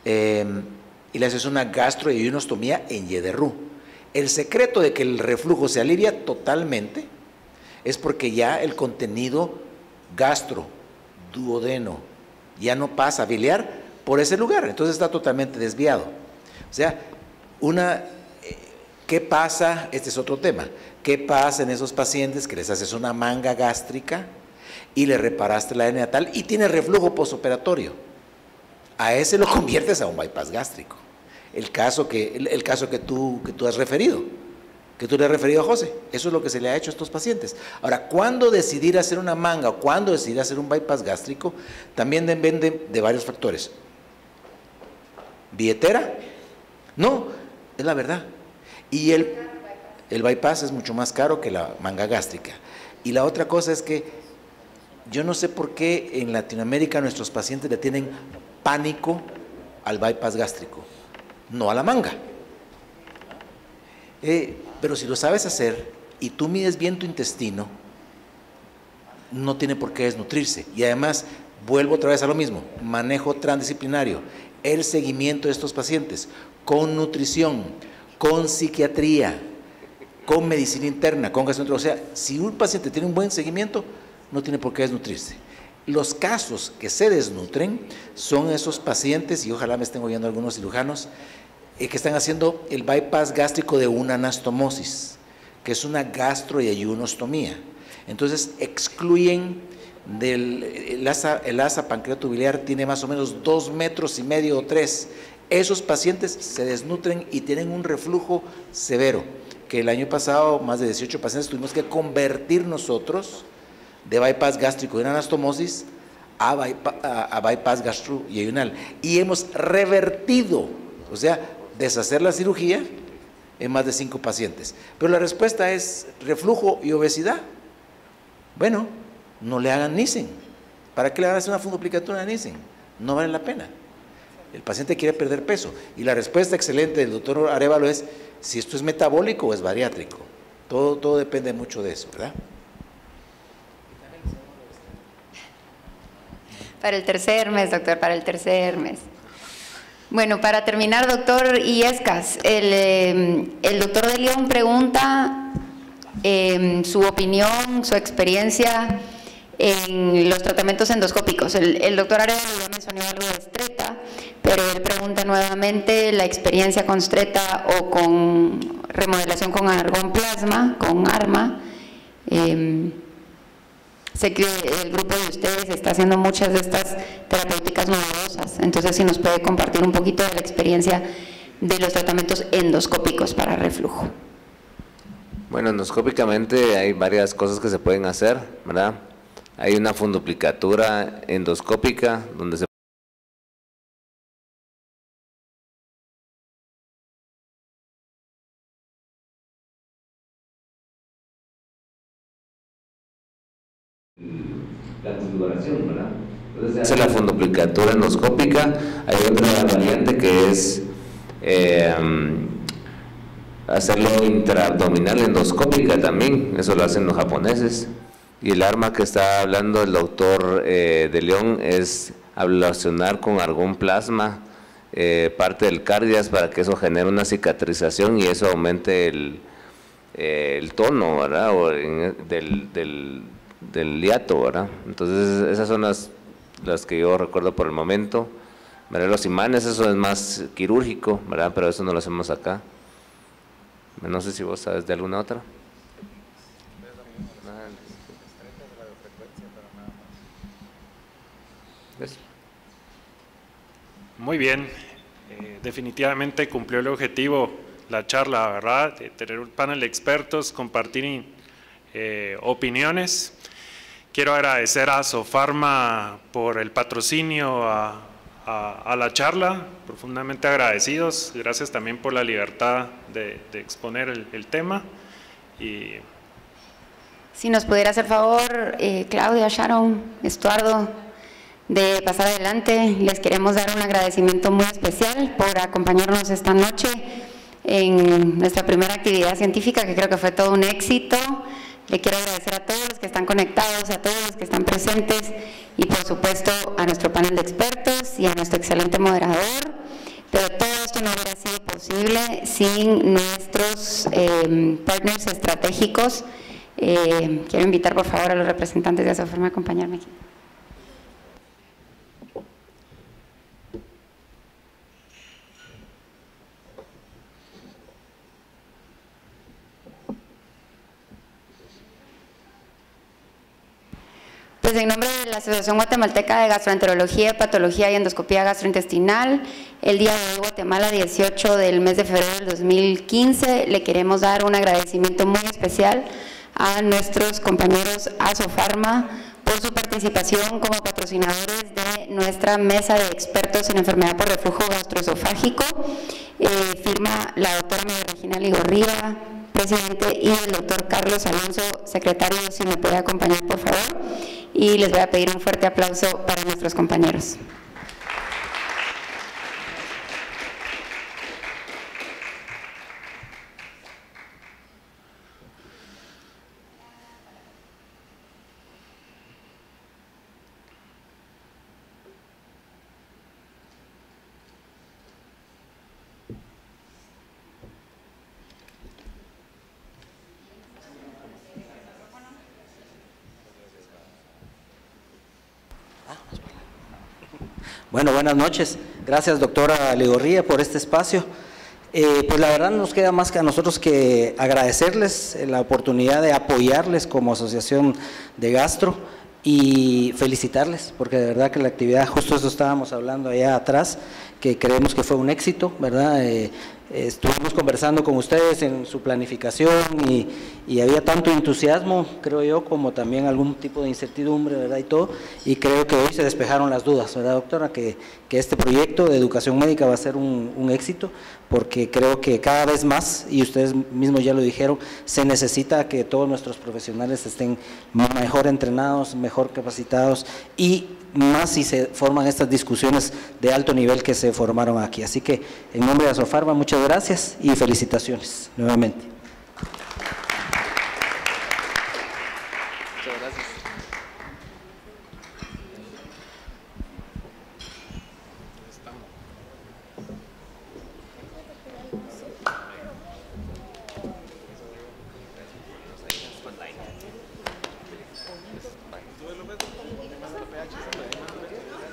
y le haces una gastroyeyunostomía en Yederú. El secreto de que el reflujo se alivia totalmente es porque ya el contenido gastro, duodeno, ya no pasa a biliar por ese lugar, entonces está totalmente desviado. O sea, ¿qué pasa? Este es otro tema. ¿Qué pasa en esos pacientes que les haces una manga gástrica y le reparaste la hernia tal y tiene reflujo postoperatorio? A ese lo conviertes a un bypass gástrico. El caso que tú has referido, que tú le has referido a José, eso es lo que se le ha hecho a estos pacientes. Ahora, ¿cuándo decidir hacer una manga o cuándo decidir hacer un bypass gástrico? También depende de varios factores. ¿Billetera? No, es la verdad. Y el bypass es mucho más caro que la manga gástrica. Y la otra cosa es que yo no sé por qué en Latinoamérica nuestros pacientes le tienen pánico al bypass gástrico, no a la manga. Pero si lo sabes hacer y tú mides bien tu intestino, no tiene por qué desnutrirse. Y además, vuelvo otra vez a lo mismo, manejo transdisciplinario, el seguimiento de estos pacientes con nutrición, con psiquiatría, con medicina interna, con gastroenterología. O sea, si un paciente tiene un buen seguimiento, no tiene por qué desnutrirse. Los casos que se desnutren son esos pacientes, y ojalá me estén oyendo algunos cirujanos, que están haciendo el bypass gástrico de una anastomosis, que es una gastroyeyunostomía. Entonces excluyen el asa pancreatobiliar, tiene más o menos 2,5 metros o 3. Esos pacientes se desnutren y tienen un reflujo severo, que el año pasado más de 18 pacientes tuvimos que convertir nosotros de bypass gástrico de una anastomosis a bypass gastroyeyunal. Y hemos revertido, o sea, deshacer la cirugía en más de 5 pacientes. Pero la respuesta es reflujo y obesidad. Bueno, no le hagan Nissen. ¿Para qué le van a hacer una fundoplicatura de Nissen? No vale la pena. El paciente quiere perder peso. Y la respuesta excelente del doctor Arévalo es si esto es metabólico o es bariátrico. Todo depende mucho de eso, ¿verdad? Para el tercer mes, doctor, para el tercer mes. Bueno, para terminar, doctor Illescas, el doctor de León pregunta su opinión, su experiencia en los tratamientos endoscópicos. El doctor Arévalo ya mencionó algo de Stretta, pero él pregunta nuevamente la experiencia con Stretta o con remodelación con argón plasma, con ARMA. Sé que el grupo de ustedes está haciendo muchas de estas terapéuticas novedosas, entonces si nos puede compartir un poquito de la experiencia de los tratamientos endoscópicos para reflujo. Bueno, endoscópicamente hay varias cosas que se pueden hacer, ¿verdad? Hay una fundoplicatura endoscópica donde se la configuración, ¿verdad? Entonces se hace la fundoplicatura endoscópica. Hay otra variante que es hacerlo intraabdominal endoscópica también, eso lo hacen los japoneses. Y el arma que está hablando el doctor de León es ablacionar con argón plasma parte del cardias para que eso genere una cicatrización y eso aumente el tono, ¿verdad? O del hiato, ¿verdad? Entonces esas son las que yo recuerdo por el momento, ¿verdad? Los imanes, eso es más quirúrgico, ¿verdad? Pero eso no lo hacemos acá. No sé si vos sabes de alguna otra. Muy bien, definitivamente cumplió el objetivo la charla, ¿verdad? De tener un panel de expertos, compartir opiniones. Quiero agradecer a Sofarma por el patrocinio a la charla, profundamente agradecidos. Gracias también por la libertad de exponer el tema. Y si nos pudiera hacer favor, Claudia, Sharon, Estuardo, de pasar adelante, les queremos dar un agradecimiento muy especial por acompañarnos esta noche en nuestra primera actividad científica, que creo que fue todo un éxito. Le quiero agradecer a todos los que están conectados, a todos los que están presentes y por supuesto a nuestro panel de expertos y a nuestro excelente moderador. Pero todo esto no hubiera sido posible sin nuestros partners estratégicos Quiero invitar por favor a los representantes de Asofarma a acompañarme aquí. Pues en nombre de la Asociación Guatemalteca de Gastroenterología, Patología y Endoscopía Gastrointestinal, el día de hoy, Guatemala 18 del mes de febrero del 2015, le queremos dar un agradecimiento muy especial a nuestros compañeros Asofarma por su participación como patrocinadores de nuestra mesa de expertos en enfermedad por reflujo gastroesofágico. Firma la doctora María Regina Ligorriba, presidente, y el doctor Carlos Alonso, secretario, si me puede acompañar por favor. Y les voy a pedir un fuerte aplauso para nuestros compañeros. Bueno, buenas noches. Gracias, doctora Ligorría, por este espacio. Pues la verdad nos queda más que a nosotros que agradecerles la oportunidad de apoyarles como asociación de gastro y felicitarles, porque de verdad que la actividad, justo eso estábamos hablando allá atrás, que creemos que fue un éxito, ¿verdad? Estuvimos conversando con ustedes en su planificación y había tanto entusiasmo, creo yo, como también algún tipo de incertidumbre, ¿verdad? Y todo, y creo que hoy se despejaron las dudas, ¿verdad, doctora? Que este proyecto de educación médica va a ser un éxito, porque creo que cada vez más, y ustedes mismos ya lo dijeron, se necesita que todos nuestros profesionales estén mejor entrenados, mejor capacitados y más si se forman estas discusiones de alto nivel que se formaron aquí. Así que en nombre de Asofarma, muchas gracias y felicitaciones nuevamente. Muchas gracias.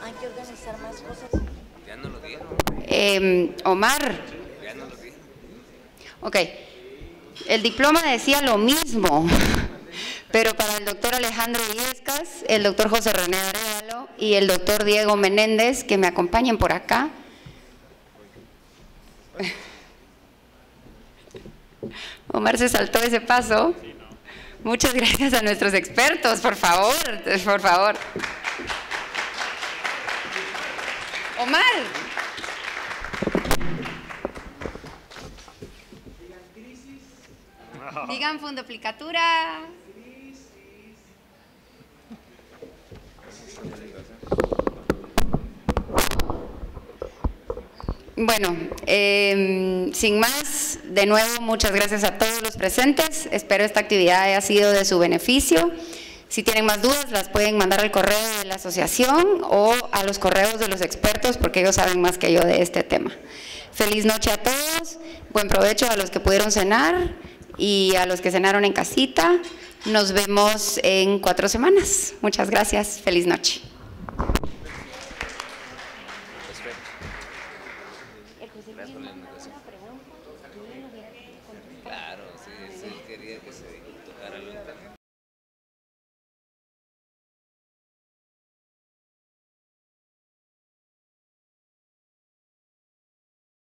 Hay que organizar más cosas. Ya no lo dijo. Omar. Ya no lo dijo. Ok. El diploma decía lo mismo, pero para el doctor Alejandro Illescas, el doctor José René Arevalo y el doctor Diego Menéndez, que me acompañen por acá. Omar se saltó ese paso. Muchas gracias a nuestros expertos, por favor, por favor. Omar. Digan fundoplicatura. Bueno, sin más, de nuevo, muchas gracias a todos los presentes. Espero esta actividad haya sido de su beneficio. Si tienen más dudas, las pueden mandar al correo de la asociación o a los correos de los expertos, porque ellos saben más que yo de este tema. Feliz noche a todos, buen provecho a los que pudieron cenar y a los que cenaron en casita. Nos vemos en 4 semanas. Muchas gracias, feliz noche.